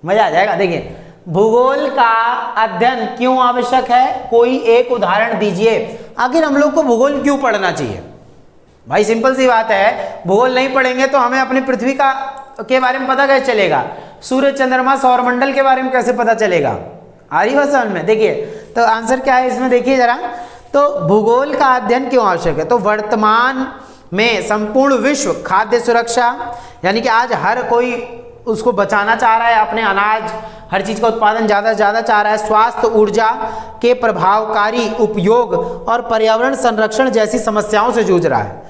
मजा आ जाएगा। देखिए भूगोल का अध्ययन क्यों आवश्यक है, कोई एक उदाहरण दीजिए। आखिर हम लोग को भूगोल क्यों पढ़ना चाहिए भाई, सिंपल सी बात है, भूगोल नहीं पढ़ेंगे तो हमें अपनी पृथ्वी का के बारे में पता कैसे चलेगा, सूर्य, चंद्रमा, सौरमंडल के बारे में कैसे पता चलेगा। आ रही बात समझ में। देखिए तो आंसर क्या है इसमें, देखिए जरा, तो भूगोल का अध्ययन क्यों आवश्यक है, तो वर्तमान में संपूर्ण विश्व खाद्य सुरक्षा, यानी कि आज हर कोई उसको बचाना चाह रहा है, अपने अनाज, हर चीज का उत्पादन ज़्यादा से ज़्यादा चाह रहा है, स्वास्थ्य, ऊर्जा के प्रभावकारी उपयोग और पर्यावरण संरक्षण जैसी समस्याओं से जूझ रहा है।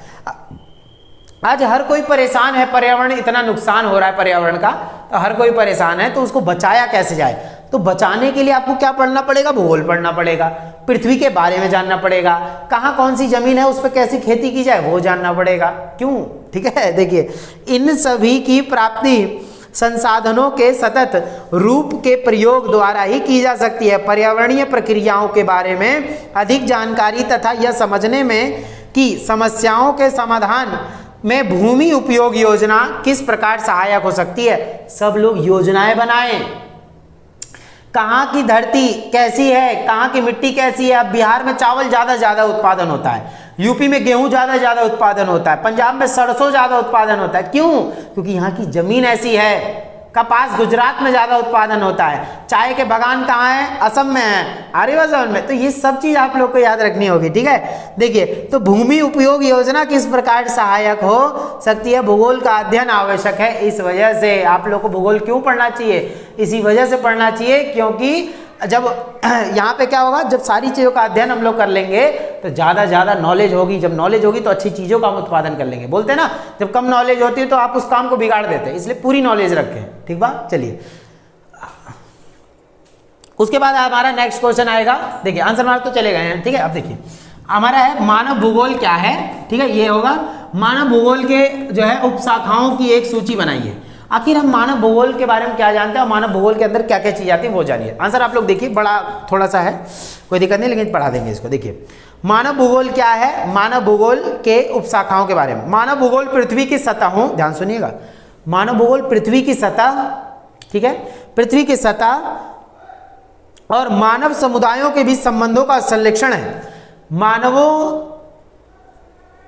आज हर कोई परेशान है, पर्यावरण इतना नुकसान हो रहा है पर्यावरण का, तो हर कोई परेशान है, तो उसको बचाया कैसे जाए। तो बचाने के लिए आपको क्या पढ़ना पड़ेगा? भूगोल पढ़ना पड़ेगा, पृथ्वी के बारे में जानना पड़ेगा, कहाँ कौन सी जमीन है उस पर कैसी खेती की जाए वो जानना पड़ेगा। क्यों? ठीक है, देखिए इन सभी की प्राप्ति संसाधनों के सतत रूप के प्रयोग द्वारा ही की जा सकती है। पर्यावरणीय प्रक्रियाओं के बारे में अधिक जानकारी तथा यह समझने में कि समस्याओं के समाधान में भूमि उपयोग योजना किस प्रकार सहायक हो सकती है। सब लोग योजनाएं बनाएं, कहाँ की धरती कैसी है, कहाँ की मिट्टी कैसी है। अब बिहार में चावल ज़्यादा उत्पादन होता है, यूपी में गेहूं ज़्यादा उत्पादन होता है, पंजाब में सरसों ज़्यादा उत्पादन होता है। क्यों? क्योंकि यहाँ की ज़मीन ऐसी है। कपास गुजरात में ज़्यादा उत्पादन होता है, चाय के बागान कहाँ है? असम में है, आर्यवा जोन में। तो ये सब चीज़ आप लोग को याद रखनी होगी। ठीक है, देखिए तो भूमि उपयोग योजना किस प्रकार सहायक हो सकती है। भूगोल का अध्ययन आवश्यक है। इस वजह से आप लोग को भूगोल क्यों पढ़ना चाहिए? इसी वजह से पढ़ना चाहिए क्योंकि जब यहाँ पे क्या होगा, जब सारी चीज़ों का अध्ययन हम लोग कर लेंगे तो ज़्यादा नॉलेज होगी। जब नॉलेज होगी तो अच्छी चीज़ों का हम उत्पादन कर लेंगे। बोलते हैं ना, जब कम नॉलेज होती है तो आप उस काम को बिगाड़ देते हैं, इसलिए पूरी नॉलेज रखें। ठीक बात, चलिए उसके बाद हमारा नेक्स्ट क्वेश्चन आएगा। देखिए आंसर मार्क तो चले गए हैं। ठीक है, अब देखिए हमारा है मानव भूगोल क्या है। ठीक है, ये होगा मानव भूगोल के जो है उपशाखाओं की एक सूची बनाइए। आखिर हम मानव भूगोल के बारे में क्या जानते हैं और मानव भूगोल के अंदर क्या क्या चीज़ आती है वो जानिए। आंसर आप लोग देखिए, बड़ा थोड़ा सा है, कोई दिक्कत नहीं, लेकिन पढ़ा देंगे इसको। देखिए मानव भूगोल क्या है। मानव भूगोल के उपशाखाओं के बारे में। मानव भूगोल पृथ्वी की सतहों, ध्यान सुनिएगा, मानव भूगोल पृथ्वी की सतह, ठीक है, पृथ्वी की सतह और मानव समुदायों के बीच संबंधों का संरक्षण है।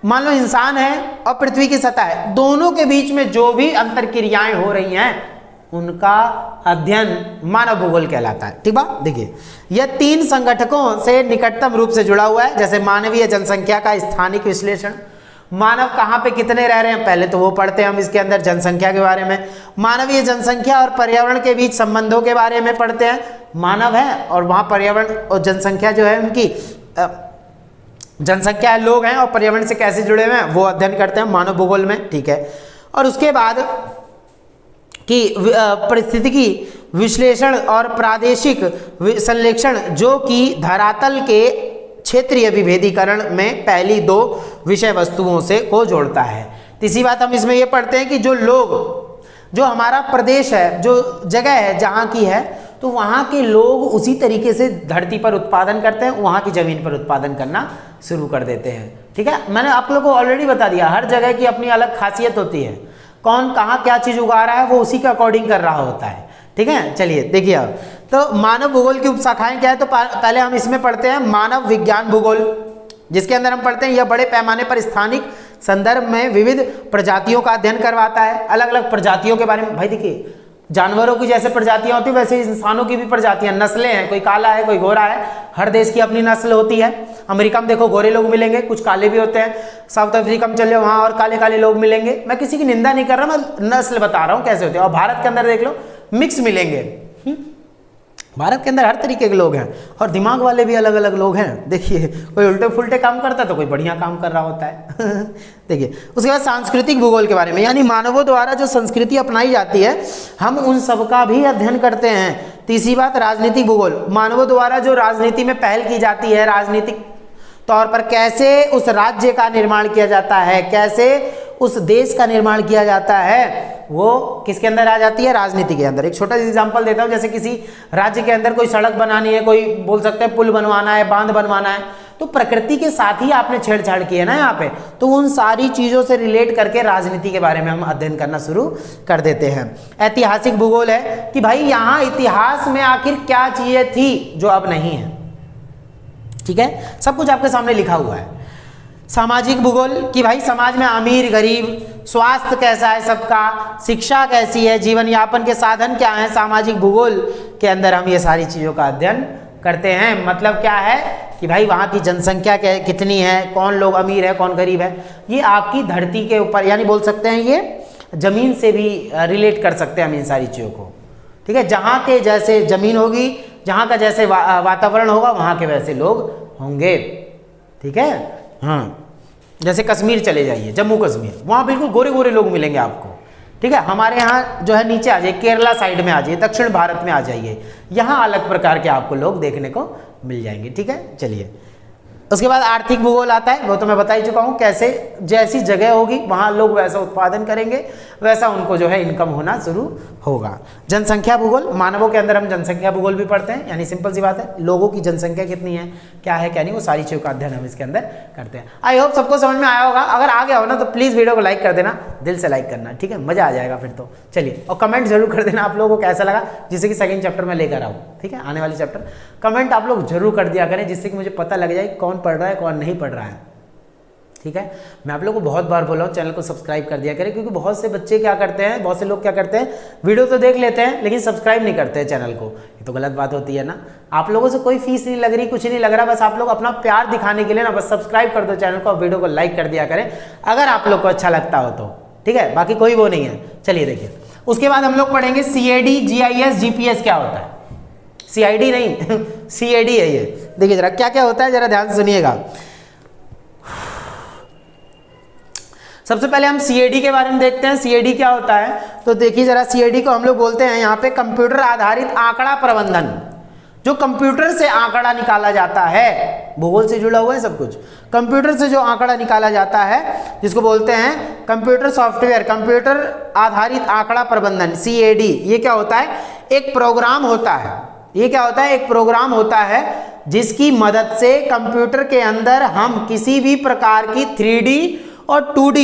मान लो इंसान है और पृथ्वी की सतह है, दोनों के बीच में जो भी अंतर क्रियाएं हो रही हैं उनका अध्ययन मानव भूगोल कहलाता है। ठीक बात, देखिए यह 3 संगठकों से निकटतम रूप से जुड़ा हुआ है। जैसे मानवीय जनसंख्या का स्थानिक विश्लेषण, मानव कहाँ पे कितने रह रहे हैं पहले तो वो पढ़ते हैं हम इसके अंदर जनसंख्या के बारे में। मानवीय जनसंख्या और पर्यावरण के बीच संबंधों के बारे में पढ़ते हैं। मानव है और वहाँ पर्यावरण और जनसंख्या जो है उनकी जनसंख्या लोग हैं और पर्यावरण से कैसे जुड़े हुए हैं वो अध्ययन करते हैं मानव भूगोल में। ठीक है, और उसके बाद कि परिस्थितिकी विश्लेषण और प्रादेशिक संरक्षण जो कि धरातल के क्षेत्रीय विभेदीकरण में पहली 2 विषय वस्तुओं से को जोड़ता है। तीसरी बात हम इसमें ये पढ़ते हैं कि जो हमारा प्रदेश है, जो जगह है जहाँ की है, तो वहाँ के लोग उसी तरीके से धरती पर उत्पादन करते हैं, वहाँ की ज़मीन पर उत्पादन करना शुरू कर देते हैं। ठीक है, मैंने आप लोगों को ऑलरेडी बता दिया, हर जगह की अपनी अलग खासियत होती है, कौन कहाँ क्या चीज़ उगा रहा है वो उसी के अकॉर्डिंग कर रहा होता है। ठीक है, चलिए देखिए अब तो मानव भूगोल की उपशाखाएं क्या है। तो पहले हम इसमें पढ़ते हैं मानव विज्ञान भूगोल, जिसके अंदर हम पढ़ते हैं यह बड़े पैमाने पर स्थानिक संदर्भ में विविध प्रजातियों का अध्ययन करवाता है। अलग अलग प्रजातियों के बारे में, भाई देखिए जानवरों की जैसे प्रजातियां होती है वैसे इंसानों की भी प्रजातियां, नस्लें हैं, कोई काला है कोई गोरा है, हर देश की अपनी नस्ल होती है। अमेरिका में देखो गोरे लोग मिलेंगे, कुछ काले भी होते हैं। साउथ अफ्रीका में चले वहाँ और काले काले लोग मिलेंगे। मैं किसी की निंदा नहीं कर रहा, मैं नस्ल बता रहा हूँ कैसे होते हैं। और भारत के अंदर देख लो मिक्स मिलेंगे। भारत के अंदर हर तरीके के लोग हैं और दिमाग वाले भी अलग अलग लोग हैं। देखिए कोई उल्टे फुल्टे काम करता है तो कोई बढ़िया काम कर रहा होता है। देखिए उसके बाद सांस्कृतिक भूगोल के बारे में, यानी मानवों द्वारा जो संस्कृति अपनाई जाती है हम उन सब का भी अध्ययन करते हैं। तीसरी बात राजनीतिक भूगोल, मानवों द्वारा जो राजनीति में पहल की जाती है, राजनीतिक तौर पर कैसे उस राज्य का निर्माण किया जाता है, कैसे उस देश का निर्माण किया जाता है, वो किसके अंदर आ जाती है? राजनीति के अंदर। एक छोटा सा एग्जांपल देता हूँ, जैसे किसी राज्य के अंदर कोई सड़क बनानी है, कोई बोल सकते हैं पुल बनवाना है, बांध बनवाना है, तो प्रकृति के साथ ही आपने छेड़छाड़ की है ना यहाँ पे, तो उन सारी चीज़ों से रिलेट करके राजनीति के बारे में हम अध्ययन करना शुरू कर देते हैं। ऐतिहासिक भूगोल है कि भाई यहाँ इतिहास में आखिर क्या चीज़ें थी जो अब नहीं है। ठीक है, सब कुछ आपके सामने लिखा हुआ है। सामाजिक भूगोल कि भाई समाज में अमीर गरीब, स्वास्थ्य कैसा है सबका, शिक्षा कैसी है, जीवन यापन के साधन क्या हैं। सामाजिक भूगोल के अंदर हम ये सारी चीज़ों का अध्ययन करते हैं। मतलब क्या है कि भाई वहाँ की जनसंख्या कितनी है, कौन लोग अमीर है कौन गरीब है, ये आपकी धरती के ऊपर, यानी बोल सकते हैं ये ज़मीन से भी रिलेट कर सकते हैं हम इन सारी चीज़ों को। ठीक है, जहाँ के जैसे ज़मीन होगी, जहाँ का जैसे वातावरण होगा, वहाँ के वैसे लोग होंगे। ठीक है, हाँ, जैसे कश्मीर चले जाइए, जम्मू कश्मीर, वहाँ बिल्कुल गोरे गोरे लोग मिलेंगे आपको। ठीक है, हमारे यहाँ जो है नीचे आ जाइए, केरला साइड में आ जाइए, दक्षिण भारत में आ जाइए, यहाँ अलग प्रकार के आपको लोग देखने को मिल जाएंगे। ठीक है, चलिए उसके बाद आर्थिक भूगोल आता है, वो तो मैं बता ही चुका हूँ, कैसे जैसी जगह होगी वहाँ लोग वैसा उत्पादन करेंगे, वैसा उनको जो है इनकम होना शुरू होगा। जनसंख्या भूगोल, मानवों के अंदर हम जनसंख्या भूगोल भी पढ़ते हैं, यानी सिंपल सी बात है, लोगों की जनसंख्या कितनी है, क्या है क्या नहीं, वो सारी चीज़ों का अध्ययन हम इसके अंदर करते हैं। आई होप सबको समझ में आया होगा। अगर आ गया हो ना तो प्लीज़ वीडियो को लाइक कर देना, दिल से लाइक करना, ठीक है, मज़ा आ जाएगा फिर तो। चलिए, और कमेंट जरूर कर देना आप लोगों को कैसा लगा, जिससे कि सेकंड चैप्टर में लेकर आऊँ। ठीक है, आने वाली चैप्टर कमेंट आप लोग जरूर कर दिया करें, जिससे कि मुझे पता लग जाए कौन पढ़ रहा है कौन नहीं पढ़ रहा है। ठीक है, मैं आप लोगों को बहुत बार बोला हूँ चैनल को सब्सक्राइब कर दिया करें, क्योंकि बहुत से बच्चे क्या करते हैं, बहुत से लोग क्या करते हैं, वीडियो तो देख लेते हैं लेकिन सब्सक्राइब नहीं करते हैं चैनल को। ये तो गलत बात होती है ना। आप लोगों से कोई फीस नहीं लग रही, कुछ नहीं लग रहा, बस आप लोग अपना प्यार दिखाने के लिए ना बस सब्सक्राइब कर दो चैनल को और वीडियो को लाइक कर दिया करें, अगर आप लोग को अच्छा लगता हो तो। ठीक है, बाकी कोई वो नहीं है। चलिए देखिए, उसके बाद हम लोग पढ़ेंगे CAD, GIS, GPS क्या होता है। CID नहीं CAD है ये। देखिए जरा क्या क्या होता है, जरा ध्यान से सुनिएगा। सबसे पहले हम CAD के बारे में देखते हैं, CAD क्या होता है। तो देखिए जरा, CAD को हम लोग बोलते हैं यहाँ पे कंप्यूटर आधारित आंकड़ा प्रबंधन। जो कंप्यूटर से आंकड़ा निकाला जाता है, भूगोल से जुड़ा हुआ है सब कुछ, कंप्यूटर से जो आंकड़ा निकाला जाता है जिसको बोलते हैं कंप्यूटर सॉफ्टवेयर, कंप्यूटर आधारित आंकड़ा प्रबंधन, CAD। ये क्या होता है, एक प्रोग्राम होता है। ये क्या होता है, एक प्रोग्राम होता है जिसकी मदद से कंप्यूटर के अंदर हम किसी भी प्रकार की 3D और 2D,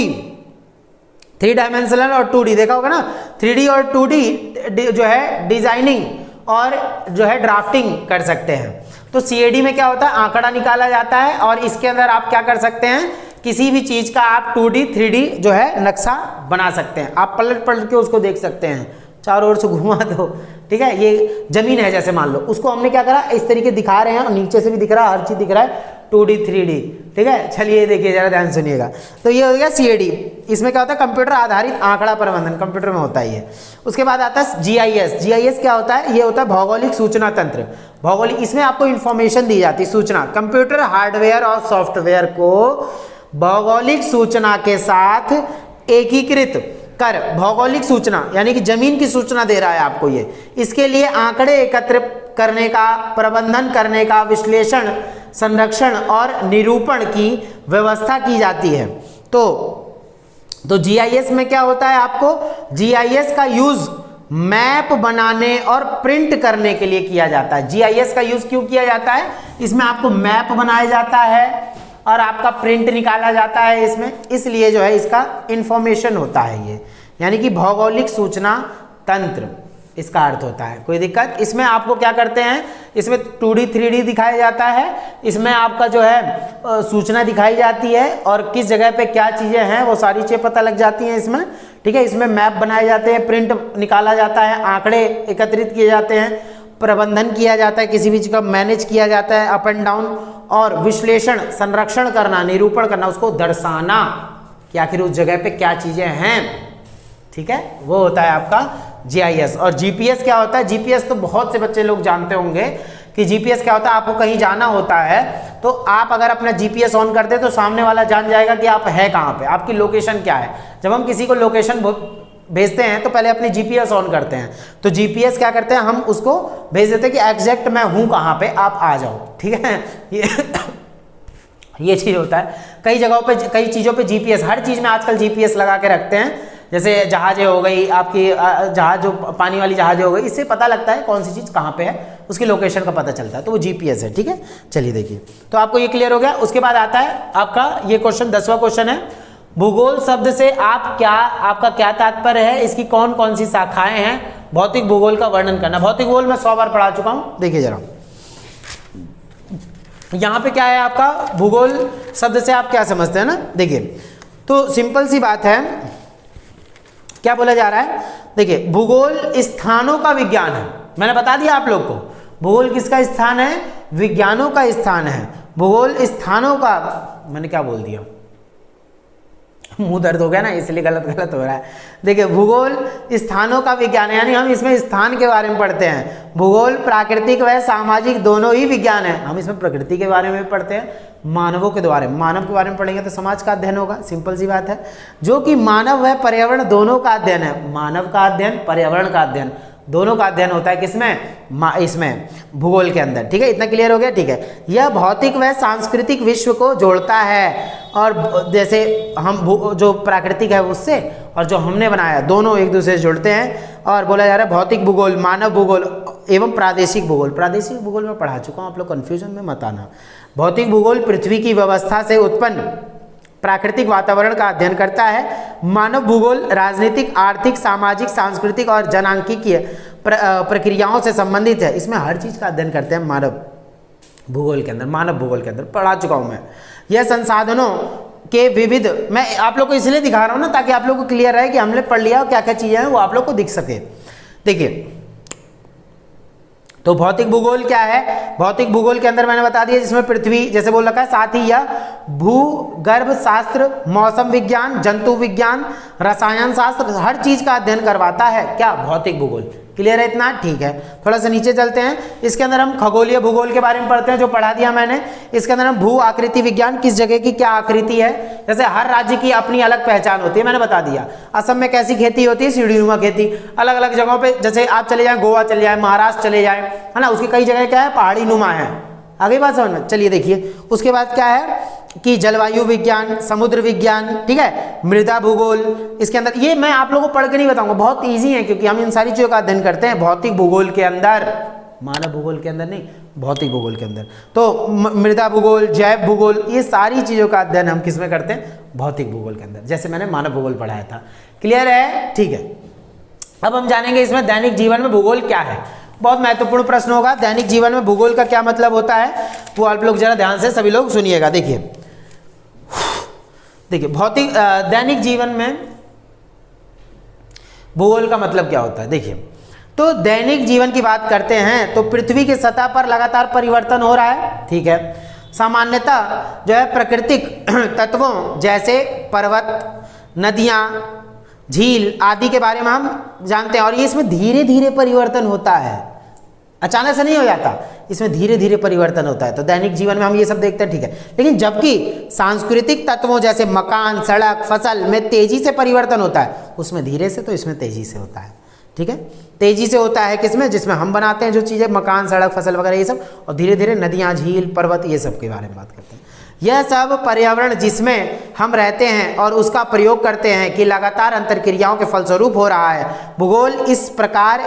3 डायमेंशनल और 2D देखा होगा ना, 3D और 2D जो है डिजाइनिंग और जो है ड्राफ्टिंग कर सकते हैं। तो CAD में क्या होता है, आंकड़ा निकाला जाता है और इसके अंदर आप क्या कर सकते हैं, किसी भी चीज का आप 2D 3D जो है नक्शा बना सकते हैं। आप पलट पलट के उसको देख सकते हैं, चारों ओर से घुमा दो। ठीक है, ये जमीन है जैसे मान लो, उसको हमने क्या करा, इस तरीके दिखा रहे हैं और नीचे से भी दिख रहा है, हर चीज दिख रहा है, 2D 3D। ठीक है, चलिए देखिए जरा ध्यान सुनिएगा। तो ये हो गया CAD। इसमें क्या होता है, कंप्यूटर आधारित आंकड़ा प्रबंधन, कंप्यूटर में होता है ये। उसके बाद आता है GIS। GIS क्या होता है, ये होता है भौगोलिक सूचना तंत्र। भौगोलिक, इसमें आपको इंफॉर्मेशन दी जाती है, सूचना। कंप्यूटर हार्डवेयर और सॉफ्टवेयर को भौगोलिक सूचना के साथ एकीकृत कर, भौगोलिक सूचना यानी कि जमीन की सूचना दे रहा है आपको ये, इसके लिए आंकड़े एकत्र करने का, प्रबंधन करने का, विश्लेषण, संरक्षण और निरूपण की व्यवस्था की जाती है। तो GIS में क्या होता है, आपको GIS का यूज मैप बनाने और प्रिंट करने के लिए किया जाता है। GIS का यूज क्यों किया जाता है, इसमें आपको मैप बनाया जाता है और आपका प्रिंट निकाला जाता है इसमें, इसलिए जो है इसका इंफॉर्मेशन होता है ये, यानी कि भौगोलिक सूचना तंत्र इसका अर्थ होता है। कोई दिक्कत, इसमें आपको क्या करते हैं, इसमें 2D 3D दिखाया जाता है, इसमें आपका जो है सूचना दिखाई जाती है और किस जगह पे क्या चीजें हैं वो सारी चीजें पता लग जाती हैं इसमें। ठीक है, इसमें मैप बनाए जाते हैं, प्रिंट निकाला जाता है, आंकड़े एकत्रित किए जाते हैं, प्रबंधन किया जाता है, किसी भी चीज का मैनेज किया जाता है, अप एंड डाउन, और विश्लेषण, संरक्षण करना, निरूपण करना, उसको दर्शाना कि आखिर उस जगह पे क्या चीजें हैं। ठीक है, वो होता है आपका GIS। और GPS क्या होता है, GPS तो बहुत से बच्चे लोग जानते होंगे कि GPS क्या होता है। आपको कहीं जाना होता है तो आप अगर अपना GPS ऑन करते हैं तो सामने वाला जान जाएगा कि आप है कहाँ पे, आपकी लोकेशन क्या है। जब हम किसी को लोकेशन भेजते हैं तो पहले अपनी GPS ऑन करते हैं, तो GPS क्या करते हैं, हम उसको भेज देते हैं कि एग्जैक्ट मैं हूँ कहाँ पे, आप आ जाओ। ठीक है, ये चीज़ होता है। कई जगहों पे, कई चीज़ों पे GPS, हर चीज़ में आजकल GPS लगा के रखते हैं। जैसे जहाज़ें हो गई आपकी, जहाज जो पानी वाली जहाज़ें हो गई, इससे पता लगता है कौन सी चीज़ कहाँ पे है, उसकी लोकेशन का पता चलता है, तो वो GPS है। ठीक है, चलिए देखिए, तो आपको ये क्लियर हो गया। उसके बाद आता है आपका ये क्वेश्चन, 10वां क्वेश्चन है, भूगोल शब्द से आपका क्या तात्पर्य है, इसकी कौन कौन सी शाखाएं हैं, भौतिक भूगोल का वर्णन करना। भौतिक भूगोल मैं 100 बार पढ़ा चुका हूँ। देखिए जरा, यहाँ पे क्या है आपका, भूगोल शब्द से आप क्या समझते हैं ना। देखिए, तो सिंपल सी बात है, क्या बोला जा रहा है, देखिए भूगोल स्थानों का विज्ञान है। मैंने बता दिया आप लोग को, भूगोल किसका स्थान है, विज्ञानों का स्थान है। भूगोल स्थानों का, मैंने क्या बोल दिया, मुंह दर्द हो गया ना, इसलिए गलत हो रहा है। देखिए, भूगोल स्थानों का विज्ञान है, यानी हम इसमें स्थान के बारे में पढ़ते हैं। भूगोल प्राकृतिक व सामाजिक दोनों ही विज्ञान है। हम इसमें प्रकृति के बारे में भी पढ़ते हैं, मानवों के द्वारा, मानव के बारे में पढ़ेंगे तो समाज का अध्ययन होगा, सिंपल सी बात है। जो कि मानव व पर्यावरण दोनों का अध्ययन है, मानव का अध्ययन, पर्यावरण का अध्ययन, दोनों का अध्ययन होता है किसमें, इसमें भूगोल के अंदर। ठीक है, इतना क्लियर हो गया। ठीक है, यह भौतिक व सांस्कृतिक विश्व को जोड़ता है, और जैसे हम जो प्राकृतिक है उससे और जो हमने बनाया दोनों एक दूसरे से जुड़ते हैं। और बोला जा रहा है भौतिक भूगोल, मानव भूगोल एवं प्रादेशिक भूगोल। प्रादेशिक भूगोल में पढ़ा चुका हूँ, आप लोग कन्फ्यूजन में मत आना। भौतिक भूगोल पृथ्वी की व्यवस्था से उत्पन्न प्राकृतिक वातावरण का अध्ययन करता है। मानव भूगोल राजनीतिक, आर्थिक, सामाजिक, सांस्कृतिक और जनांकीय प्रक्रियाओं से संबंधित है। इसमें हर चीज़ का अध्ययन करते हैं मानव भूगोल के अंदर, मानव भूगोल के अंदर पढ़ा चुका हूँ मैं। यह संसाधनों के विविध, मैं आप लोग को इसलिए दिखा रहा हूँ ना ताकि आप लोग को क्लियर रहे कि हमने पढ़ लिया और क्या क्या चीज़ें हैं वो आप लोग को दिख सके। देखिए, तो भौतिक भूगोल क्या है, भौतिक भूगोल के अंदर मैंने बता दिया जिसमें पृथ्वी जैसे बोल रखा है, साथ ही यह भूगर्भ शास्त्र, मौसम विज्ञान, जंतु विज्ञान, रसायन शास्त्र, हर चीज का अध्ययन करवाता है। क्या, भौतिक भूगोल। क्लियर है इतना? ठीक है, थोड़ा सा नीचे चलते हैं। इसके अंदर हम खगोलीय भूगोल के बारे में पढ़ते हैं, जो पढ़ा दिया मैंने। इसके अंदर हम भू आकृति विज्ञान, किस जगह की क्या आकृति है, जैसे हर राज्य की अपनी अलग पहचान होती है, मैंने बता दिया। असम में कैसी खेती होती है, सीढ़ीनुमा खेती। अलग अलग जगहों पे, जैसे आप चले जाए गोवा चले जाए, महाराष्ट्र चले जाए, है ना, उसकी कई जगह क्या है, पहाड़ी नुमा है। आगे बात समझ में, चलिए देखिए। उसके बाद क्या है कि जलवायु विज्ञान, समुद्र विज्ञान, ठीक है, मृदा भूगोल। इसके अंदर ये मैं आप लोगों को पढ़ के नहीं बताऊंगा, बहुत इजी है क्योंकि हम इन सारी चीज़ों का अध्ययन करते हैं भौतिक भूगोल के अंदर, मानव भूगोल के अंदर नहीं, भौतिक भूगोल के अंदर। तो मृदा भूगोल, जैव भूगोल, ये सारी चीज़ों का अध्ययन हम किस में करते हैं, भौतिक भूगोल के अंदर, जैसे मैंने मानव भूगोल पढ़ाया था। क्लियर है? ठीक है, अब हम जानेंगे इसमें दैनिक जीवन में भूगोल क्या है। बहुत महत्वपूर्ण प्रश्न होगा, दैनिक जीवन में भूगोल का क्या मतलब होता है, वो आप लोग जरा ध्यान से सभी लोग सुनिएगा। देखिए भौतिक दैनिक जीवन में भूगोल का मतलब क्या होता है। देखिए, तो दैनिक जीवन की बात करते हैं तो पृथ्वी की सतह पर लगातार परिवर्तन हो रहा है। ठीक है, सामान्यतः जो है प्राकृतिक तत्वों जैसे पर्वत, नदियाँ, झील आदि के बारे में हम जानते हैं, और ये इसमें धीरे धीरे परिवर्तन होता है, अचानक से नहीं हो जाता, इसमें धीरे धीरे परिवर्तन होता है। तो दैनिक जीवन में हम ये सब देखते हैं, ठीक है। लेकिन जबकि सांस्कृतिक तत्वों जैसे मकान, सड़क, फसल में तेजी से परिवर्तन होता है, उसमें धीरे से, तो इसमें तेजी से होता है। ठीक है, तेजी से होता है किसमें, जिसमें हम बनाते हैं जो चीज़ें, मकान, सड़क, फसल वगैरह ये सब, और धीरे धीरे नदियाँ, झील, पर्वत, ये सब के बारे में बात करते हैं। यह सब पर्यावरण जिसमें हम रहते हैं और उसका प्रयोग करते हैं कि लगातार अंतर्क्रियाओं के फलस्वरूप हो रहा है। भूगोल इस प्रकार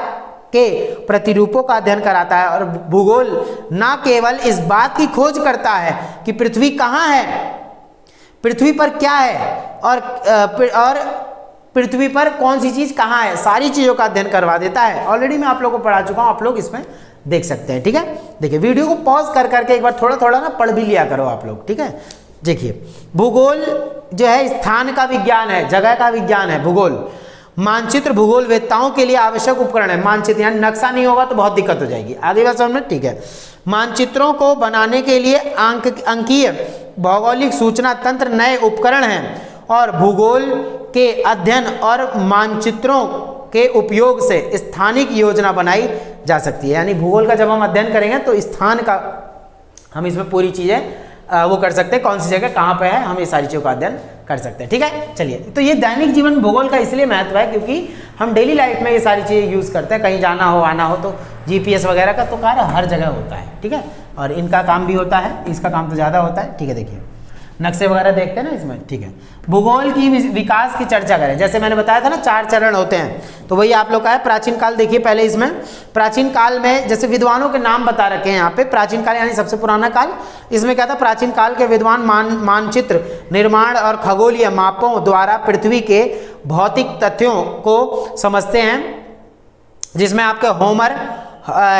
के प्रतिरूपों का अध्ययन कराता है, और भूगोल न केवल इस बात की खोज करता है कि पृथ्वी कहाँ है, पृथ्वी पर क्या है, और पृथ्वी पर कौन सी चीज़ कहाँ है, सारी चीज़ों का अध्ययन करवा देता है। ऑलरेडी मैं आप लोगों को पढ़ा चुका हूँ, आप लोग इसमें देख सकते हैं। ठीक है, देखिए वीडियो को पॉज कर करके एक बार थोड़ा थोड़ा ना पढ़ भी लिया करो आप लोग। ठीक है, देखिए भूगोल जो है स्थान का विज्ञान है, जगह का विज्ञान है भूगोल। मानचित्र भूगोल वेत्ताओं के लिए आवश्यक उपकरण है। मानचित्र यानी नक्शा नहीं होगा तो बहुत दिक्कत हो जाएगी, आगे बात समझ में। ठीक है, मानचित्रों को बनाने के लिए अंकीय भौगोलिक सूचना तंत्र नए उपकरण हैं, और भूगोल के अध्ययन और मानचित्रों के उपयोग से स्थानिक योजना बनाई जा सकती है। यानी भूगोल का जब हम अध्ययन करेंगे तो स्थान का हम इसमें पूरी चीज़ें वो कर सकते हैं, कौन सी जगह कहाँ पे है, हम ये सारी चीज़ों का अध्ययन कर सकते हैं। ठीक है, चलिए, तो ये दैनिक जीवन भूगोल का इसलिए महत्व है क्योंकि हम डेली लाइफ में ये सारी चीज़ें यूज़ करते हैं, कहीं जाना हो, आना हो, तो जीपीएस वगैरह का तो कार्य हर जगह होता है। ठीक है, और इनका काम भी होता है, इसका काम तो ज़्यादा होता है। ठीक है, देखिए नक्शे वगैरह देखते हैं ना इसमें। ठीक है, भूगोल की विकास की चर्चा करें, जैसे मैंने बताया था ना 4 चरण होते हैं, तो वही आप लोग का है। प्राचीन काल देखिए पहले, इसमें प्राचीन काल में जैसे विद्वानों के नाम बता रखे हैं यहाँ पे। प्राचीन काल यानी सबसे पुराना काल। इसमें क्या था, प्राचीन काल के विद्वान मानचित्र निर्माण और खगोलीय मापों द्वारा पृथ्वी के भौतिक तथ्यों को समझते हैं, जिसमें आपके होमर,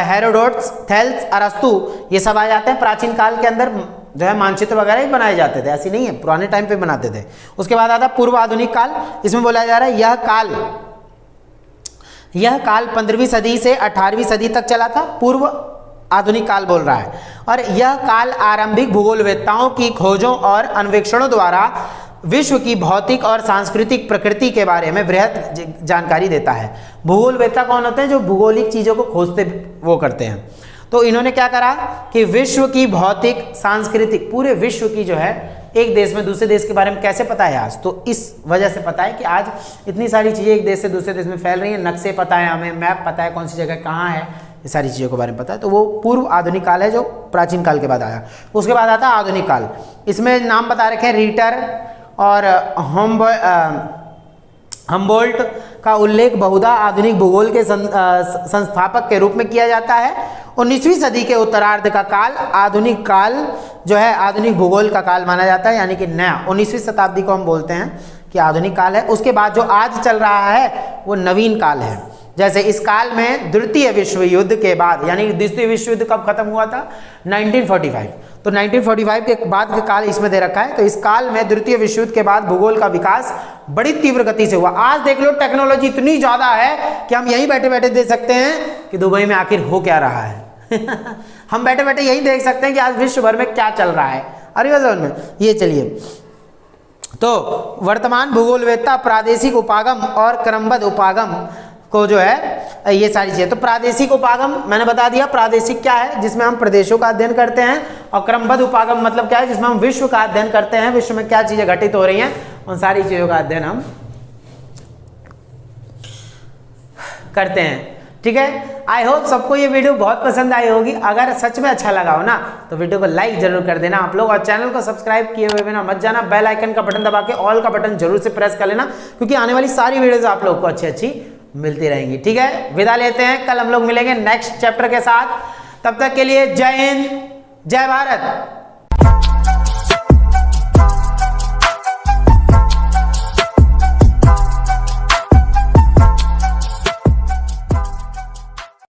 हेरोडोटस, थेल्स, अरस्तु ये सब आ जाते हैं। प्राचीन काल के अंदर जो है मानचित्र वगैरह ही बनाए जाते थे, ऐसी नहीं है, पुराने टाइम पे बनाते थे। उसके बाद आता पूर्व आधुनिक काल। इसमें बोला जा रहा है यह काल 15वीं सदी से 18वीं सदी तक चला था, पूर्व आधुनिक काल बोल रहा है। और यह काल आरंभिक भूगोलवेत्ताओं की खोजों और अन्वेषणों द्वारा विश्व की भौतिक और सांस्कृतिक प्रकृति के बारे में वृहत जानकारी देता है। भूगोलवेत्ता कौन होते हैं, जो भूगोलिक चीज़ों को खोजते वो करते हैं। तो इन्होंने क्या करा कि विश्व की भौतिक सांस्कृतिक, पूरे विश्व की जो है एक देश में दूसरे देश के बारे में कैसे पता है आज, तो इस वजह से पता है कि आज इतनी सारी चीज़ें एक देश से दूसरे देश में फैल रही हैं। नक्शे पता है हमें, मैप पता है कौन सी जगह कहाँ है, ये सारी चीज़ों के बारे में पता है। तो वो पूर्व आधुनिक काल है जो प्राचीन काल के बाद आया। उसके बाद आता है आधुनिक काल। इसमें नाम बता रखे हैं रीटर और हम्बोल्ट का उल्लेख बहुधा आधुनिक भूगोल के संस्थापक के रूप में किया जाता है। 19वीं सदी के उत्तरार्ध का काल आधुनिक काल जो है आधुनिक भूगोल का काल माना जाता है, यानी कि नया 19वीं शताब्दी को हम बोलते हैं कि आधुनिक काल है। उसके बाद जो आज चल रहा है वो नवीन काल है। जैसे इस काल में द्वितीय विश्व युद्ध के बाद, यानी द्वितीय विश्व युद्ध कब खत्म हुआ था, 1945, तो 1945 के बाद का काल इसमें दे रखा है। तो इस काल में द्वितीय विश्व युद्ध के बाद भूगोल का विकास बड़ी तीव्र गति से हुआ। आज देख लो टेक्नोलॉजी इतनी ज्यादा है कि हम यहीं बैठे बैठे देख सकते हैं कि दुबई में आखिर हो क्या रहा है हम बैठे बैठे यही देख सकते हैं कि आज विश्व भर में क्या चल रहा है। अरे समझ में ये, चलिए तो वर्तमान भूगोलवेत्ता प्रादेशिक उपागम और क्रमबद्ध उपागम को जो है ये सारी चीजें, तो प्रादेशिक उपागम मैंने बता दिया, प्रादेशिक क्या है जिसमें हम प्रदेशों का अध्ययन करते हैं, और क्रमबद्ध उपागम मतलब क्या है जिसमें हम विश्व का अध्ययन करते हैं, विश्व में क्या चीजें घटित हो रही हैं उन सारी चीजों का अध्ययन हम करते हैं। ठीक है, आई होप सबको ये वीडियो बहुत पसंद आई होगी। अगर सच में अच्छा लगा हो ना तो वीडियो को लाइक जरूर कर देना आप लोग, और चैनल को सब्सक्राइब किए हुए बिना मत जाना। बेल आइकन का बटन दबा के ऑल का बटन जरूर से प्रेस कर लेना, क्योंकि आने वाली सारी वीडियोस आप लोग को अच्छी अच्छी मिलती रहेंगी। ठीक है, विदा लेते हैं, कल हम लोग मिलेंगे नेक्स्ट चैप्टर के साथ। तब तक के लिए जय हिंद, जय भारत।